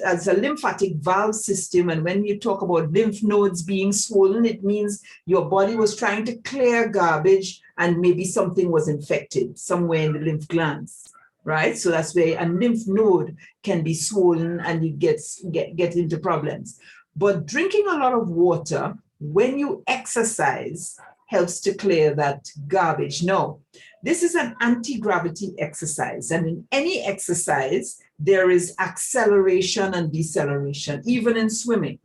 as a lymphatic valve system. And when you talk about lymph nodes being swollen, it means your body was trying to clear garbage and maybe something was infected somewhere in the lymph glands, right? So that's where a lymph node can be swollen and you get into problems. But drinking a lot of water when you exercise helps to clear that garbage. No, this is an anti-gravity exercise. And in any exercise, there is acceleration and deceleration, even in swimming.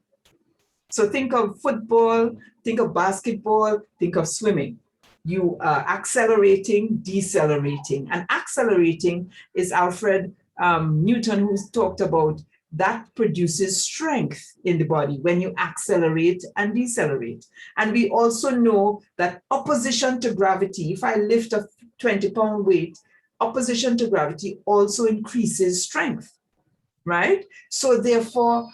So think of football, think of basketball, think of swimming. You are accelerating, decelerating. And accelerating is Alfred Newton, who's talked about that produces strength in the body when you accelerate and decelerate. And we also know that opposition to gravity, if I lift a 20-pound weight, opposition to gravity also increases strength, right? So therefore,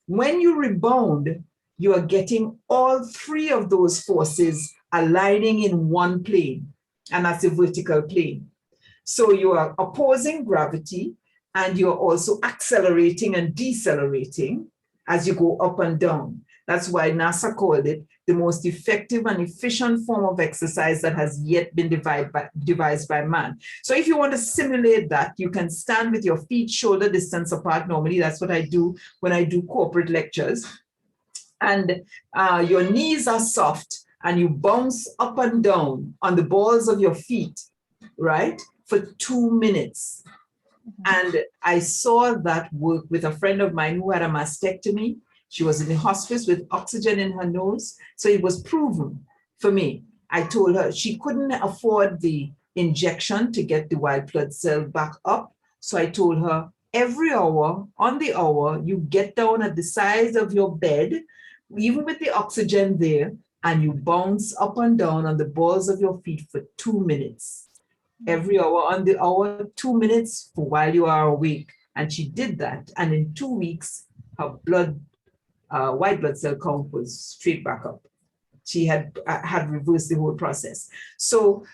when you rebound, you are getting all three of those forces aligning in one plane, and that's the vertical plane. So you are opposing gravity, and you're also accelerating and decelerating as you go up and down. That's why NASA called it the most effective and efficient form of exercise that has yet been devised by man. So if you want to simulate that, you can stand with your feet shoulder distance apart. Normally, that's what I do when I do corporate lectures. And your knees are soft, and you bounce up and down on the balls of your feet, right, for 2 minutes. And I saw that work with a friend of mine who had a mastectomy. She was in the hospice with oxygen in her nose. So it was proven for me. I told her she couldn't afford the injection to get the white blood cell back up. So I told her every hour, on the hour, you get down at the size of your bed, even with the oxygen there, and you bounce up and down on the balls of your feet for 2 minutes. Every hour on the hour, 2 minutes for while you are awake. And she did that. And in 2 weeks, her white blood cell count was straight back up. She had reversed the whole process. So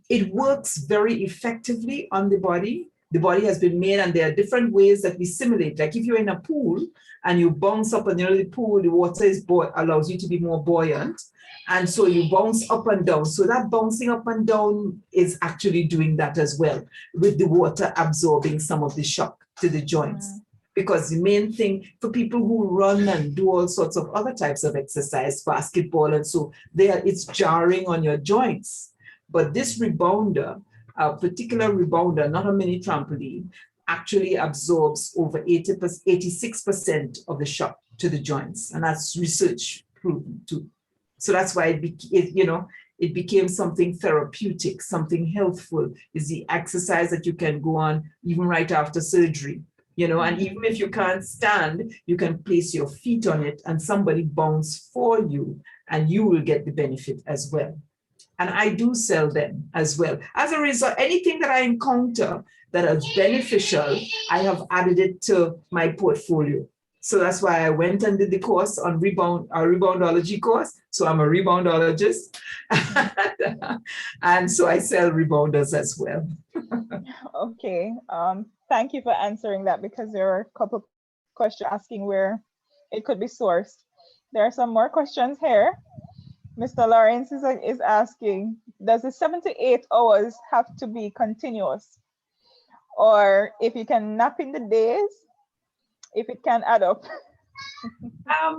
it works very effectively on the body. The body has been made, and there are different ways that we simulate. Like if you're in a pool and you bounce up and near the pool, the water allows you to be more buoyant. And so you bounce up and down. So that bouncing up and down is actually doing that as well, with the water absorbing some of the shock to the joints. Because the main thing for people who run and do all sorts of other types of exercise, basketball, and so it's jarring on your joints. But this rebounder, a particular rebounder, not a mini trampoline, actually absorbs over 86% of the shock to the joints. And that's research proven too. So that's why it became something therapeutic, something healthful. Is the exercise that you can go on even right after surgery. And even if you can't stand, you can place your feet on it and somebody bounce for you, and you will get the benefit as well. And I do sell them as well. As a result, anything that I encounter that is beneficial, I have added it to my portfolio. So that's why I went and did the course on reboundology course. So I'm a reboundologist. And so I sell rebounders as well. Okay. Thank you for answering that, because there are a couple of questions asking where it could be sourced. There are some more questions here. Mr. Lawrence is asking, does the 7 to 8 hours have to be continuous? Or if you can nap in the days, if it can add up? I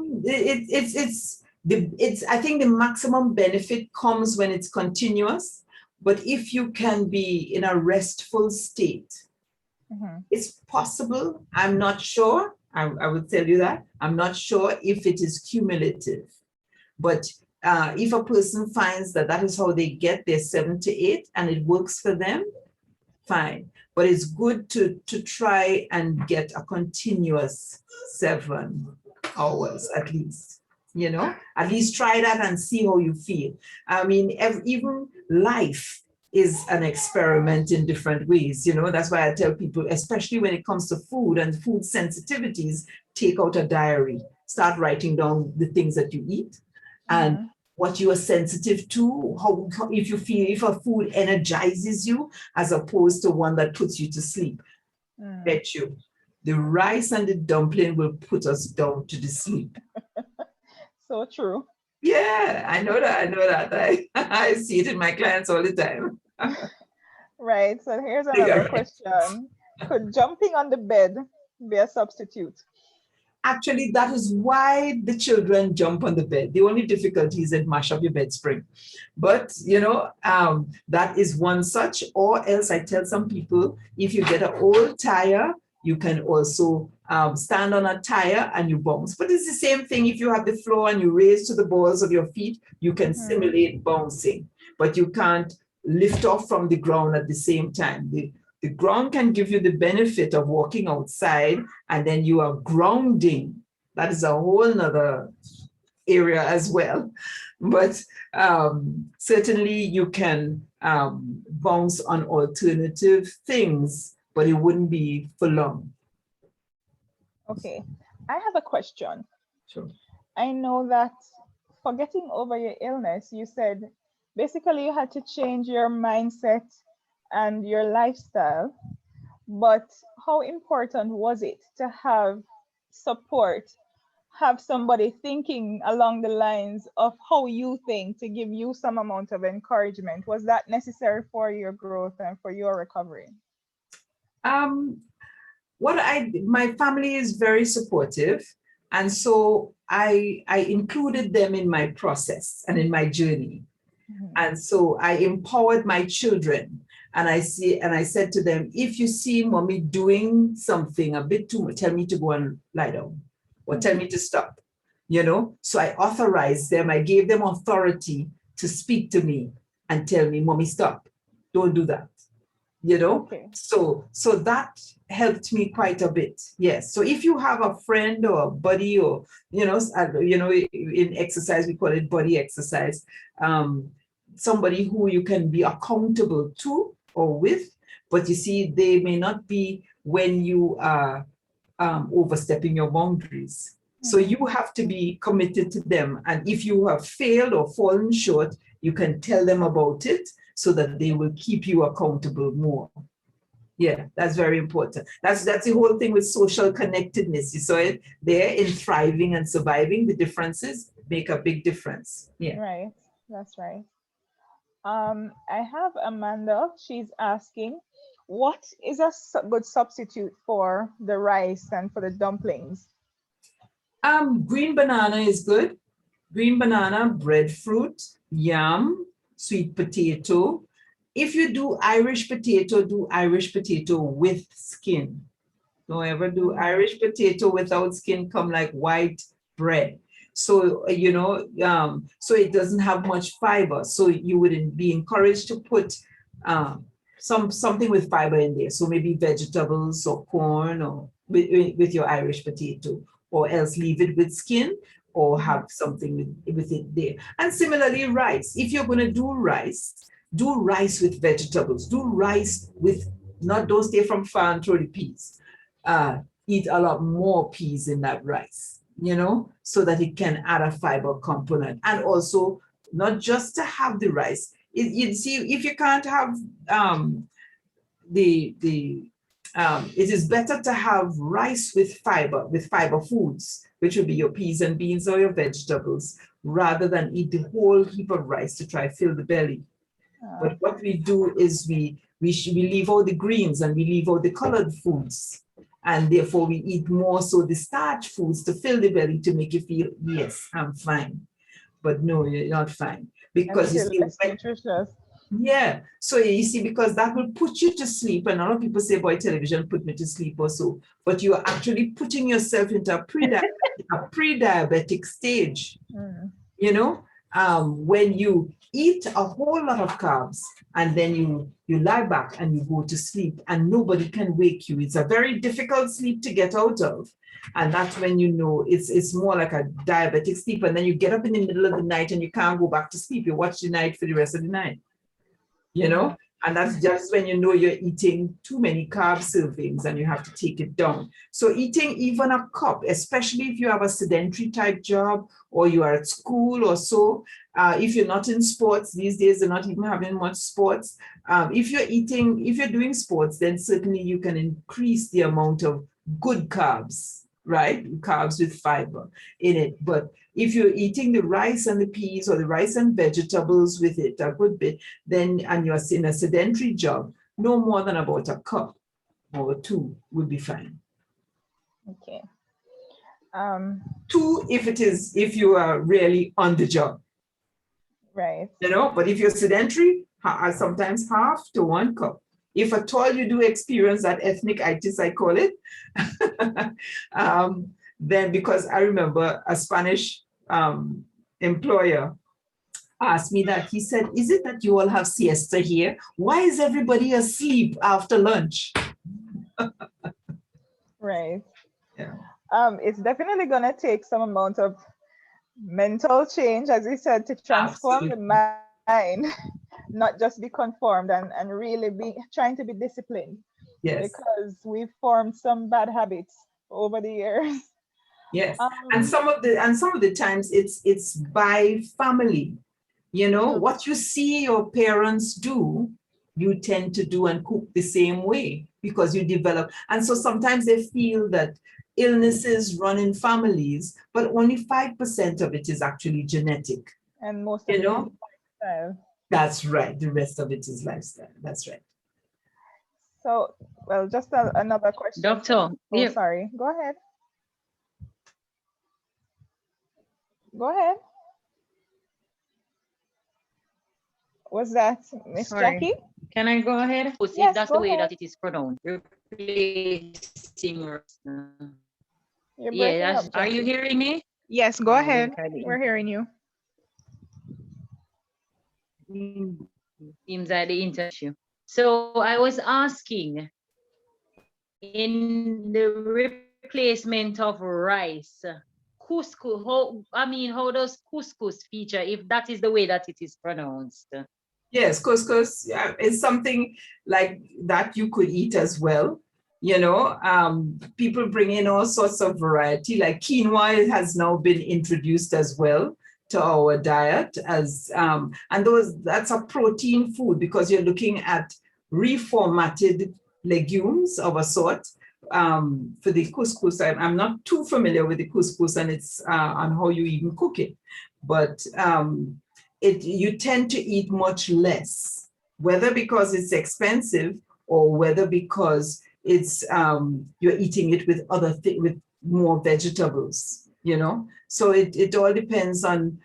think the maximum benefit comes when it's continuous. But if you can be in a restful state, it's possible. I'm not sure. I would tell you that. I'm not sure if it is cumulative. But if a person finds that is how they get their 7 to 8 and it works for them, fine. But it's good to try and get a continuous 7 hours at least. At least try that and see how you feel. I mean, even life is an experiment in different ways. That's why I tell people, especially when it comes to food and food sensitivities, take out a diary, start writing down the things that you eat and what you are sensitive to, how if you feel, if a food energizes you as opposed to one that puts you to sleep. Bet you, the rice and the dumpling will put us down to the sleep. So true. Yeah, I know that. I see it in my clients all the time. Right. So here's another question. Could jumping on the bed be a substitute? Actually, that is why the children jump on the bed. The only difficulty is it mash up your bed spring. But, that is one such, or else I tell some people, if you get an old tire, you can also stand on a tire and you bounce. But it's the same thing if you have the floor and you raise to the balls of your feet, you can simulate bouncing, but you can't lift off from the ground at the same time. The ground can give you the benefit of walking outside, and then you are grounding. That is a whole nother area as well. But certainly you can bounce on alternative things, but it wouldn't be for long. Okay, I have a question. Sure. I know that for getting over your illness, you said basically you had to change your mindset and your lifestyle, but how important was it to have support, have somebody thinking along the lines of how you think, to give you some amount of encouragement? Was that necessary for your growth and for your recovery? My family is very supportive, and so I included them in my process and in my journey. And so I empowered my children, and I said to them, if you see mommy doing something a bit too much, tell me to go and lie down, or tell me to stop, So I authorized them. I gave them authority to speak to me and tell me, mommy, stop, don't do that, Okay. So that helped me quite a bit. Yes. So if you have a friend or a buddy, or, in exercise, we call it body exercise, somebody who you can be accountable to or with, but you see, they may not be when you are overstepping your boundaries. So you have to be committed to them. And if you have failed or fallen short, you can tell them about it so that they will keep you accountable more. Yeah, that's very important. That's the whole thing with social connectedness. You saw it there in thriving and surviving. The differences make a big difference. Yeah. Right. That's right. I have Amanda. She's asking, what is a good substitute for the rice and for the dumplings? Green banana is good. Green banana, breadfruit, yam, sweet potato. If you do Irish potato with skin. Don't ever do Irish potato without skin, come like white bread. So, so it doesn't have much fiber. So you wouldn't be encouraged to put something with fiber in there. So maybe vegetables or corn, or with your Irish potato, or else leave it with skin, or have something with it there. And similarly, rice. If you're going to do rice with vegetables. Do rice with, don't stay from far and throw the peas. Eat a lot more peas in that rice, so that it can add a fiber component. And also, not just to have the rice. You see, if you can't have it is better to have rice with fiber foods, which would be your peas and beans or your vegetables, rather than eat the whole heap of rice to try to fill the belly. But what we do is we leave out the greens and we leave out the colored foods. And therefore we eat more so the starch foods to fill the belly, to make you feel, yes, I'm fine. But no, you're not fine. Because you see, nutritious. Yeah. So you see, because that will put you to sleep. And a lot of people say, boy, television put me to sleep or so. But you are actually putting yourself into a pre-diabetic stage. When you eat a whole lot of carbs and then you lie back and you go to sleep and nobody can wake you. It's a very difficult sleep to get out of. And that's when it's more like a diabetic sleep. And then you get up in the middle of the night and you can't go back to sleep. You watch the night for the rest of the night. And that's just when you're eating too many carb servings and you have to take it down. So eating even a cup, especially if you have a sedentary type job or you are at school or so, if you're not in sports, these days they're not even having much sports. If you're doing sports, then certainly you can increase the amount of good carbs, right? Carbs with fiber in it. But if you're eating the rice and the peas or the rice and vegetables with it a good bit, and you're in a sedentary job, no more than about a cup or two would be fine. Okay. 2, if you are really on the job. Right. But if you're sedentary, sometimes half to 1 cup. If at all you do experience that ethnic itis, I call it, then, because I remember a Spanish employer asked me that. He said, "Is it that you all have siesta here? Why is everybody asleep after lunch?" Right. Yeah. It's definitely going to take some amount of mental change, as we said, to transform the mind, not just be conformed and really be trying to be disciplined. Yes. Because we've formed some bad habits over the years. Yes. And some of the times it's by family. What you see your parents do, you tend to do and cook the same way because you develop. And so sometimes they feel that illnesses run in families, but only 5% of it is actually genetic. And most of it is lifestyle. That's right. The rest of it is lifestyle. That's right. So, well, just another question. Doctor. Oh, sorry. Go ahead. Go ahead. Was that Miss Jackie? Can I go ahead? Yes, that's go the way ahead. that it is pronounced. Replacing. You're breaking up, Are you hearing me? Yes, go ahead. We're hearing you. Seems like the interview. So I was asking, in the replacement of rice, couscous, how does couscous feature, if that is the way that it is pronounced? Yes, couscous is something like that you could eat as well. People bring in all sorts of variety, like quinoa has now been introduced as well to our diet and that's a protein food because you're looking at reformatted legumes of a sort. For the couscous, I'm not too familiar with the couscous and it's on how you even cook it, but you tend to eat much less, whether because it's expensive or whether because it's you're eating it with with more vegetables. So it all depends on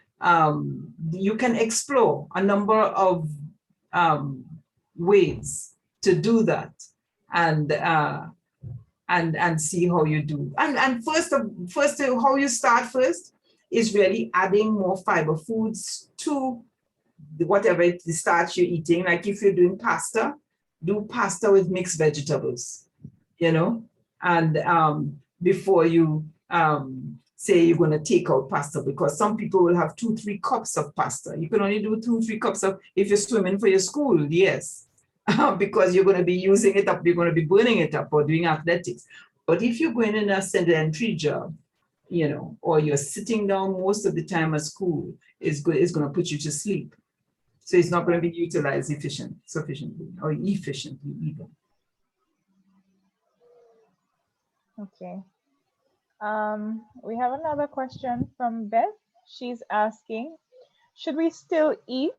you can explore a number of ways to do that and see how you do. And first how you start first is really adding more fiber foods to whatever the starch you're eating. Like if you're doing pasta, do pasta with mixed vegetables, and before you say you're going to take out pasta, because some people will have 2-3 cups of pasta. You can only do 2-3 cups if you're swimming for your school, yes, because you're going to be using it up, you're going to be burning it up or doing athletics. But if you're going in a sedentary job, or you're sitting down most of the time at school, it's going to put you to sleep. So it's not going to be utilized sufficiently or efficiently either. Okay. We have another question from Beth. She's asking, should we still eat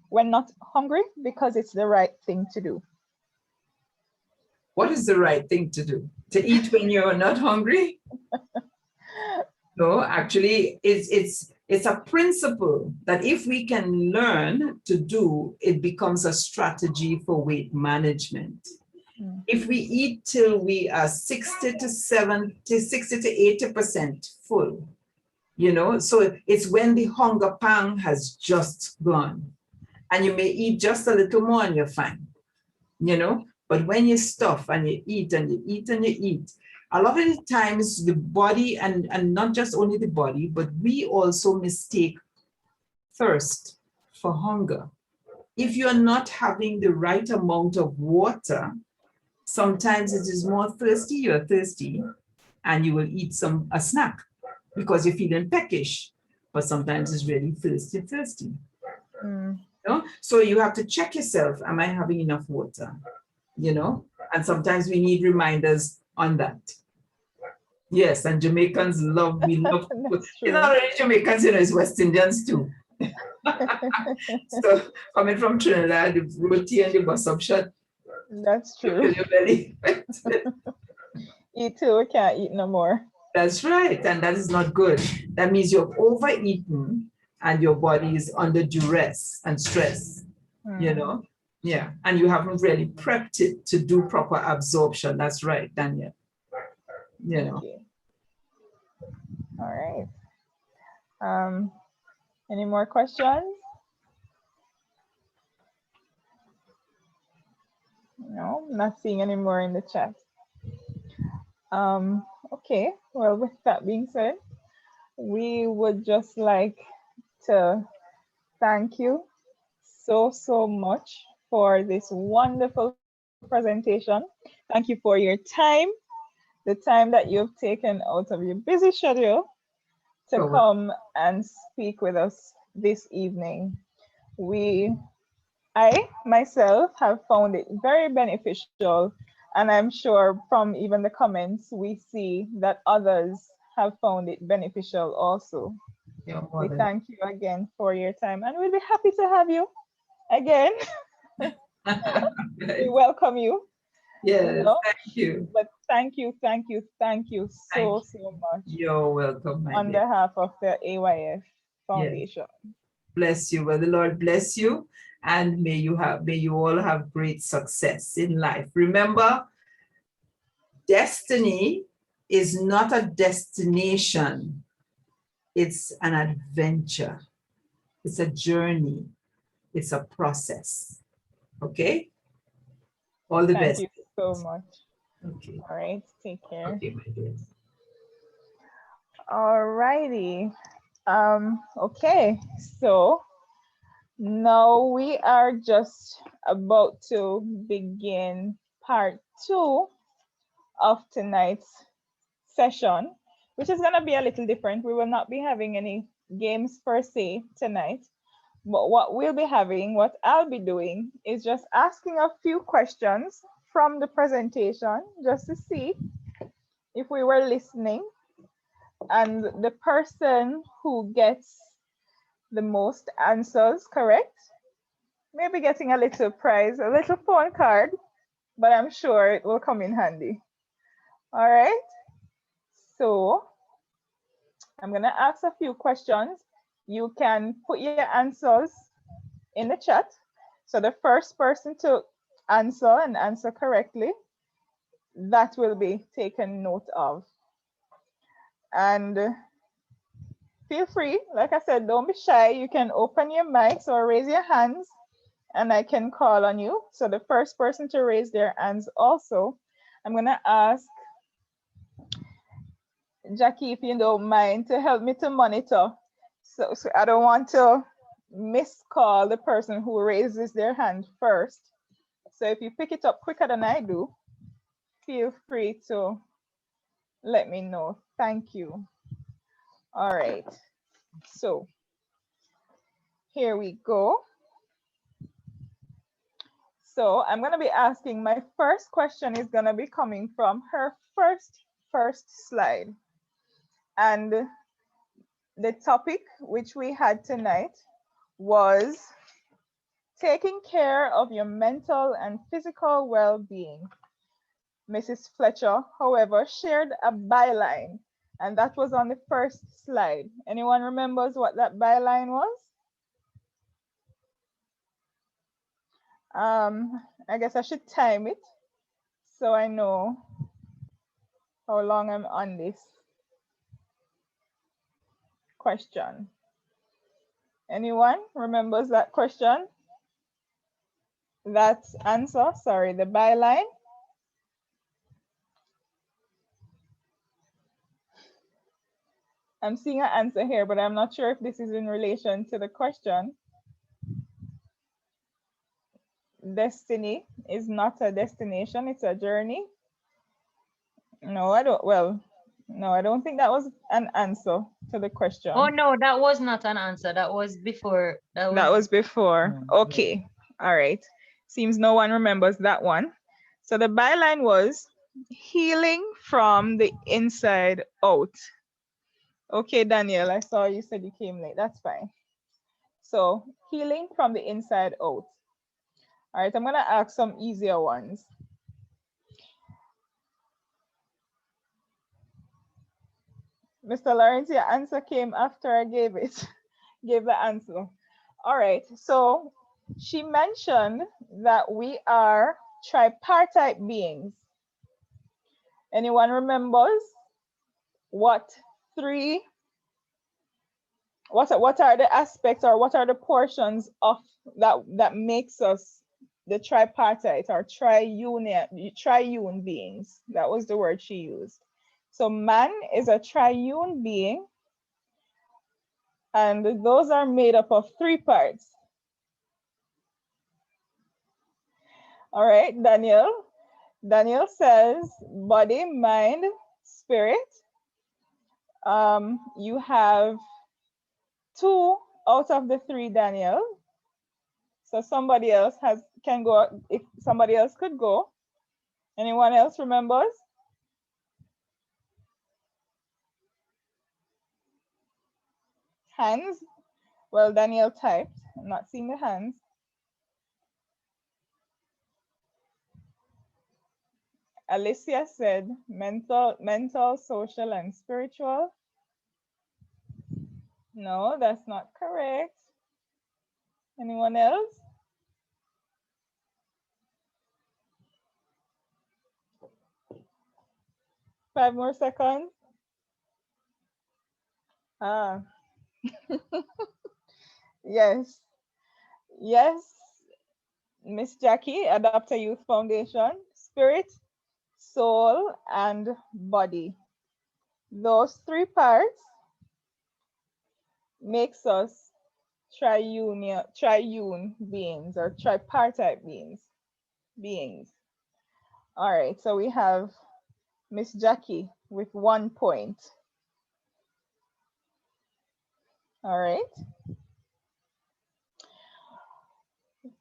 when not hungry because it's the right thing to do? What is the right thing to do? To eat when you're not hungry? No, actually, it's a principle that if we can learn to do, it becomes a strategy for weight management. If we eat till we are 60 to 80% full, so it's when the hunger pang has just gone. And you may eat just a little more and you're fine, but when you stuff and you eat and you eat and you eat, a lot of the times the body, and not just only the body, but we also mistake thirst for hunger. If you're not having the right amount of water, sometimes it is more thirsty, you're thirsty, and you will eat a snack because you're feeling peckish, but sometimes it's really thirsty. So you have to check yourself, am I having enough water? And sometimes we need reminders on that. Yes, and Jamaicans we love food. It's not only Jamaicans, it's West Indians too. So coming from Trinidad, the roti and the bus-up shot. That's true. Your belly. Eat till we can't eat no more. That's right. And that is not good. That means you've overeaten and your body is under duress and stress, you know? Yeah. And you haven't really prepped it to do proper absorption. That's right, Daniel. You know. Okay. All right. Any more questions? No, not seeing any more in the chat. Okay, well, with that being said, we would just like to thank you so much for this wonderful presentation. Thank you for your time, the time that you've taken out of your busy schedule to come and speak with us this evening. I myself have found it very beneficial, and I'm sure from even the comments we see that others have found it beneficial also. We thank you again for your time, and we'll be happy to have you again. We welcome you. Yes, thank you. But thank you so much. You're welcome, my on dear. behalf of the AYF Foundation. Yes. Bless you. Well, the Lord bless you, and may you all have great success in life. Remember, destiny is not a destination. It's an adventure. It's a journey. It's a process. Okay? All the best. Thank you so much. Okay. All right. Take care. Okay, my dear. All righty. Okay. So now we are just about to begin part 2 of tonight's session, which is going to be a little different. We will not be having any games per se tonight, but what I'll be doing is just asking a few questions from the presentation just to see if we were listening, and the person who gets the most answers correct may be getting a little prize, a little phone card, but I'm sure it will come in handy. All right, so I'm gonna ask a few questions. You can put your answers in the chat. So the first person to answer correctly, that will be taken note of. And feel free, like I said, don't be shy. You can open your mics or raise your hands and I can call on you. So the first person to raise their hands also, I'm gonna ask Jackie, if you don't mind, to help me to monitor. So I don't want to miscall the person who raises their hand first. So if you pick it up quicker than I do, feel free to let me know. Thank you. All right. So here we go. So I'm going to be asking, my first question is going to be coming from her first slide. And the topic which we had tonight was taking care of your mental and physical well-being. Mrs. Fletcher, however, shared a byline, and that was on the first slide. Anyone remembers what that byline was? I guess I should time it so I know how long I'm on this question. Anyone remembers that question? That answer, sorry, the byline? I'm seeing an answer here, but I'm not sure if this is in relation to the question. Destiny is not a destination, it's a journey. No, I don't. Well, no, I don't think that was an answer to the question. Oh, no, that was not an answer. That was before. That was before. Okay. All right. Seems no one remembers that one. So the byline was healing from the inside out. Okay, Danielle, I saw you said you came late. That's fine. So healing from the inside out. All right, I'm going to ask some easier ones. Mr. Lawrence, your answer came after I gave it, gave the answer. All right, so she mentioned that we are tripartite beings. Anyone remembers what are the aspects or what are the portions of that makes us the tripartite or triune beings? That was the word she used. So man is a triune being, and those are made up of 3 parts. All right, Daniel. Daniel says body, mind, spirit. You have 2 out of the 3, Daniel. So somebody else can go. If somebody else could go. Anyone else remembers? Hands? Well, Daniel typed. I'm not seeing the hands. Alicia said mental, social, and spiritual. No, that's not correct. Anyone else? Five more seconds. Ah. Yes. Yes, Miss Jackie, Adapter Youth Foundation. Spirit, soul, and body. Those 3 parts makes us triune beings or tripartite beings. All right, so we have Miss Jackie with 1 point. All right.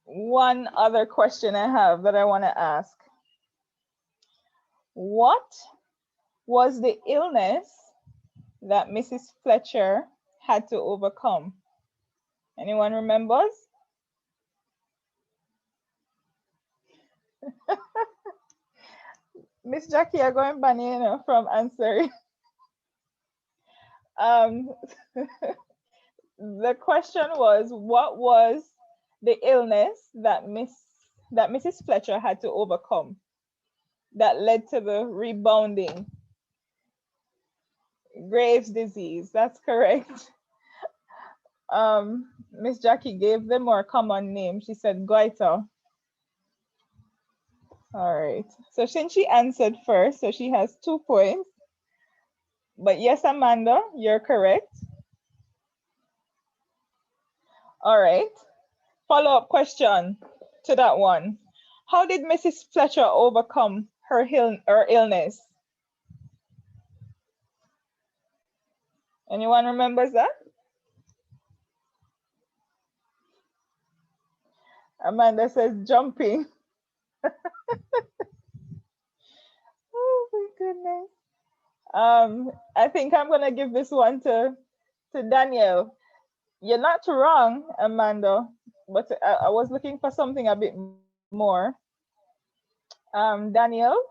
One other question I have that I want to ask. What was the illness that Mrs. Fletcher had to overcome? Anyone remembers? Miss Jackie, you're going banana from answering. The question was, what was the illness that Mrs. Fletcher had to overcome that led to the rebounding? Graves' disease, that's correct. Miss Jackie gave the more common name. She said goiter. All right, so since she answered first, so she has 2 points. But yes, Amanda, you're correct. All right, follow-up question to that one. How did Mrs. Fletcher overcome her illness? Anyone remembers that? Amanda says jumping. Oh my goodness. I think I'm gonna give this one to Daniel. You're not wrong, Amanda, but I was looking for something a bit more. Daniel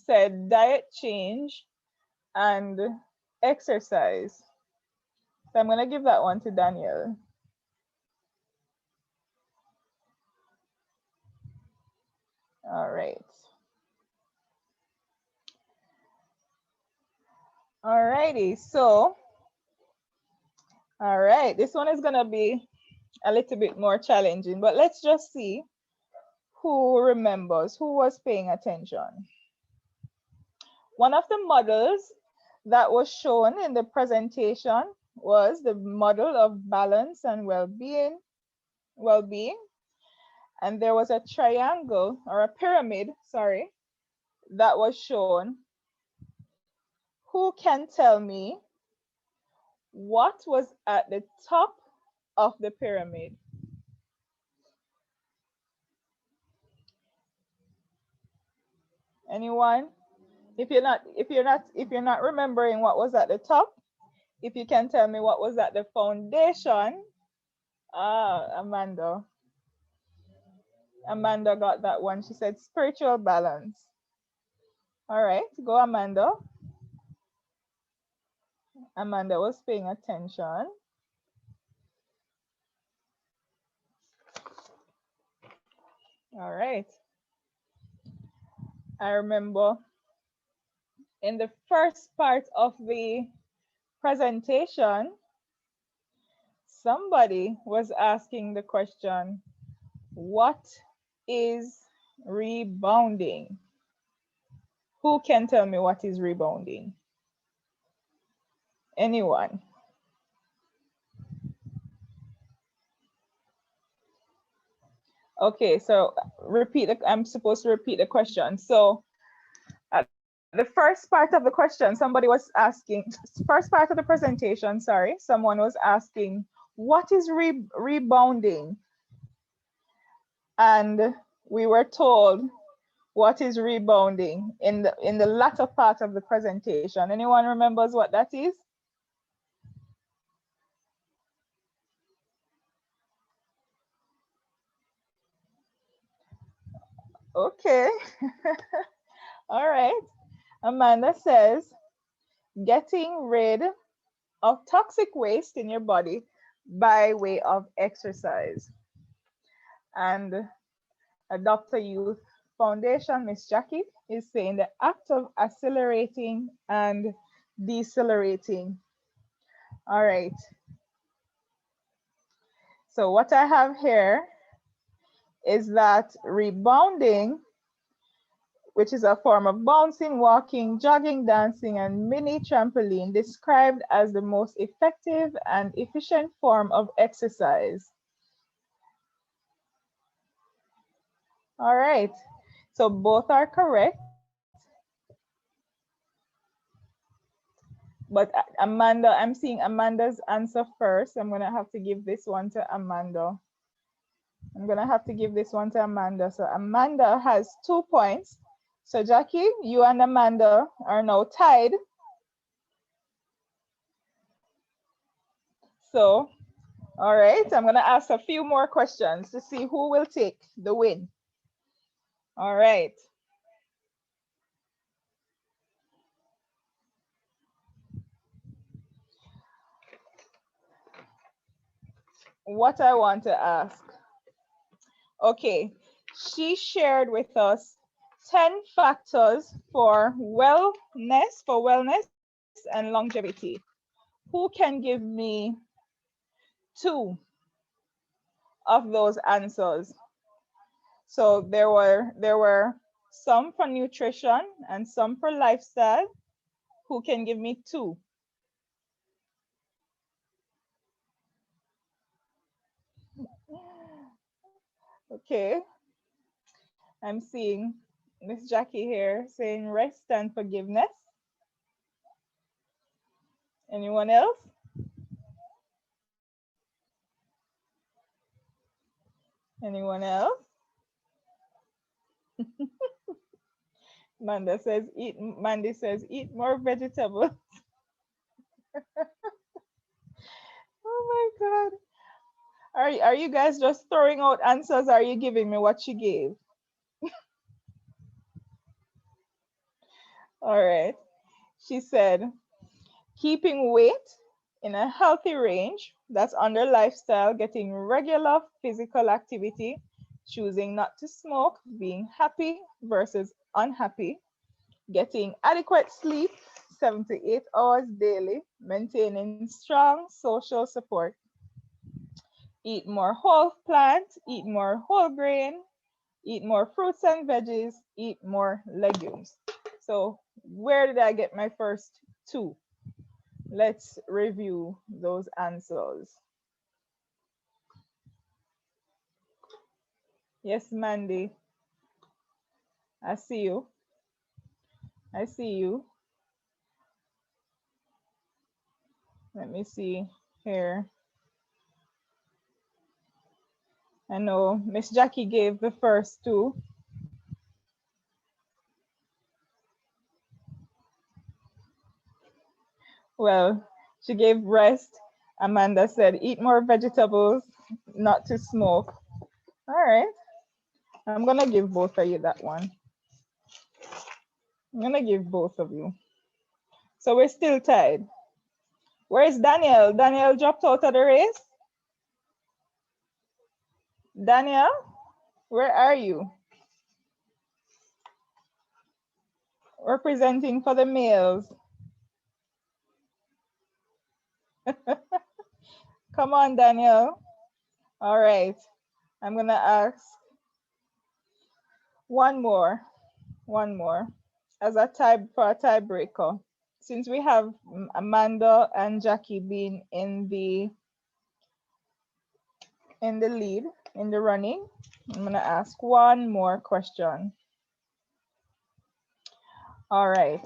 said diet change and exercise. So I'm gonna give that one to Daniel. All right. All righty, so, all right, this one is gonna be a little bit more challenging, but let's just see who remembers, who was paying attention. One of the models that was shown in the presentation was the model of balance and well-being. And there was a triangle or a pyramid, sorry, that was shown. Who can tell me what was at the top of the pyramid? Anyone? If you're not remembering what was at the top, if you can tell me what was at the foundation. Amanda got that one. She said spiritual balance. All right, go Amanda. Amanda was paying attention. All right. I remember in the first part of the presentation, somebody was asking the question, what is rebounding? Who can tell me what is rebounding? Anyone? Okay, so I'm supposed to repeat the question. So at the first part of the question, somebody was asking, first part of the presentation, sorry, someone was asking, what is rebounding? And we were told what is rebounding in the latter part of the presentation. Anyone remembers what that is? Okay. All right. Amanda says, getting rid of toxic waste in your body by way of exercise. And Dr. Youth Foundation, Miss Jackie, is saying the act of accelerating and decelerating. All right. So what I have here is that rebounding, which is a form of bouncing, walking, jogging, dancing, and mini trampoline, described as the most effective and efficient form of exercise. All right, so both are correct. But Amanda, I'm seeing Amanda's answer first. I'm gonna have to give this one to Amanda. So Amanda has 2 points. So Jackie, you and Amanda are now tied. So, all right, I'm gonna ask a few more questions to see who will take the win. All right. What I want to ask. Okay, she shared with us 10 factors for wellness and longevity. Who can give me 2 of those answers? So there were some for nutrition and some for lifestyle. Who can give me 2? Okay, I'm seeing Miss Jackie here saying rest and forgiveness. Anyone else? Anyone else? Mandy says eat more vegetables. Oh my God. Are you guys just throwing out answers? Or are you giving me what she gave? All right. She said, keeping weight in a healthy range, that's under lifestyle, getting regular physical activity, choosing not to smoke, being happy versus unhappy, getting adequate sleep, 7 to 8 hours daily, maintaining strong social support, eat more whole plant, eat more whole grain, eat more fruits and veggies, eat more legumes. So where did I get my first 2? Let's review those answers. Yes, Mandy. I see you. I see you. Let me see here. I know Miss Jackie gave the first 2. Well, she gave rest. Amanda said eat more vegetables, not to smoke. All right. I'm going to give both of you that one. I'm going to give both of you. So we're still tied. Where is Daniel? Daniel dropped out of the race. Daniel, where are you? Representing for the males. Come on, Daniel. All right. I'm going to ask one more as a tiebreaker. Since we have Amanda and Jackie being in the lead, in the running, I'm going to ask one more question. All right.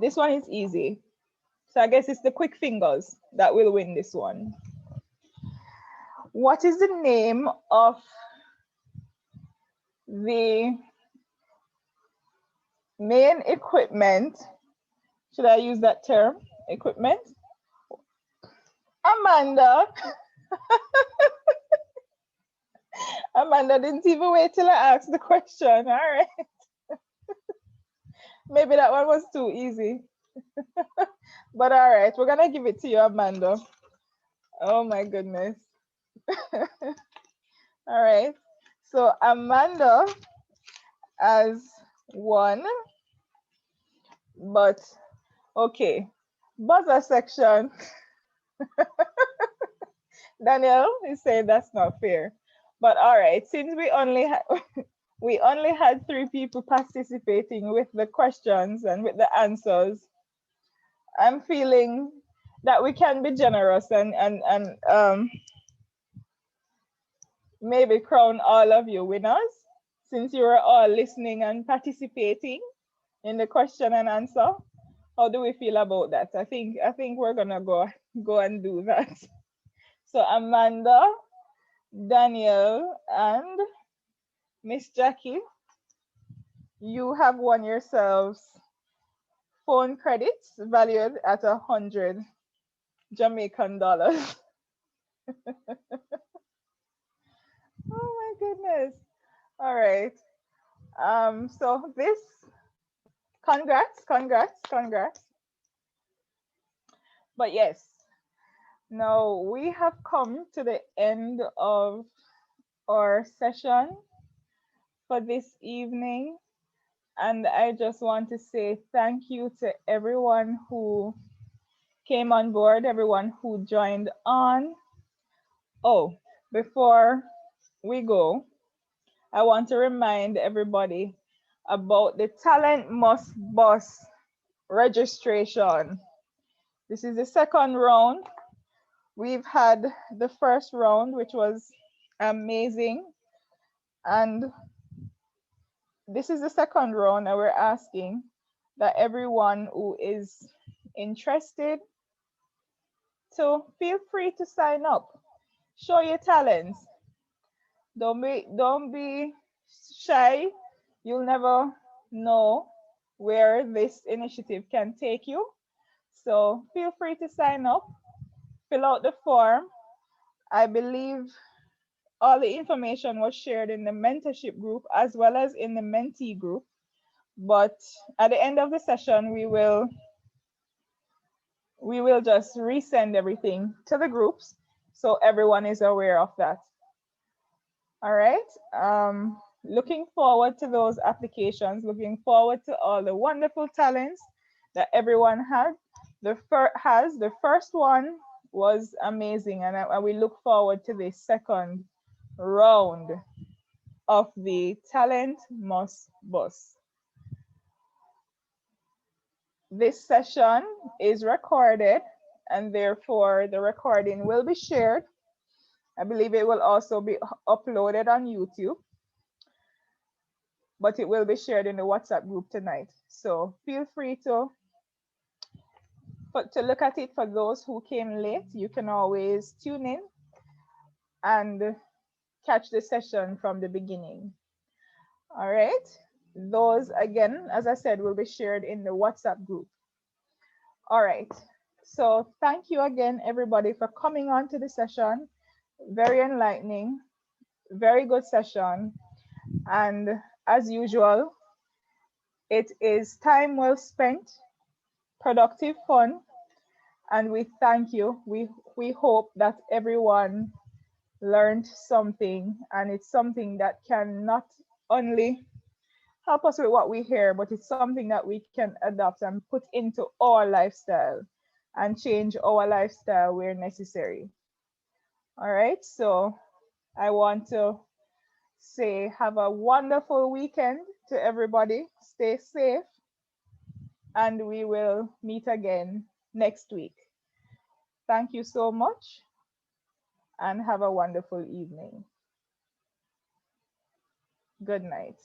This one is easy. So I guess it's the quick fingers that will win this one. What is the name of the main equipment? Should I use that term? Equipment? Amanda. Amanda didn't even wait till I asked the question. All right. Maybe that one was too easy. But all right, we're going to give it to you, Amanda. Oh my goodness. All right. So Amanda has won. But okay. Buzzer section. Daniel is saying that's not fair. But all right, since we only had 3 people participating with the questions and with the answers, I'm feeling that we can be generous and maybe crown all of you winners, since you were all listening and participating in the question and answer. How do we feel about that? I think we're gonna go and do that. So Amanda, Daniel, and Miss Jackie, you have won yourselves phone credits valued at 100 Jamaican dollars. Oh my goodness. All right. So this, congrats. But yes, now we have come to the end of our session for this evening. And I just want to say thank you to everyone who came on board, everyone who joined on. Oh, before we go, I want to remind everybody about the Talent Must Bus registration. This is the second round. We've had the first round, which was amazing. And this is the second round, and we're asking that everyone who is interested to feel free to sign up. Show your talents. Don't be shy. You'll never know where this initiative can take you. So feel free to sign up, fill out the form. I believe all the information was shared in the mentorship group as well as in the mentee group. But at the end of the session, we will just resend everything to the groups so everyone is aware of that. All right. Looking forward to those applications, looking forward to all the wonderful talents that everyone had. The first one was amazing, and we look forward to the second round of the Talent Must Bus. This session is recorded, and therefore the recording will be shared. I believe it will also be uploaded on YouTube, but it will be shared in the WhatsApp group tonight. So feel free to look at it. For those who came late, you can always tune in and catch the session from the beginning. All right. Those, again, as I said, will be shared in the WhatsApp group. All right. So thank you again, everybody, for coming on to the session. Very enlightening, very good session. And as usual, it is time well spent, productive fun, And we thank you. We hope that everyone learned something, and it's something that can not only help us with what we hear, but it's something that we can adopt and put into our lifestyle and change our lifestyle where necessary. All right, so I want to say have a wonderful weekend to everybody. Stay safe, and we will meet again next week. Thank you so much, and have a wonderful evening. Good night.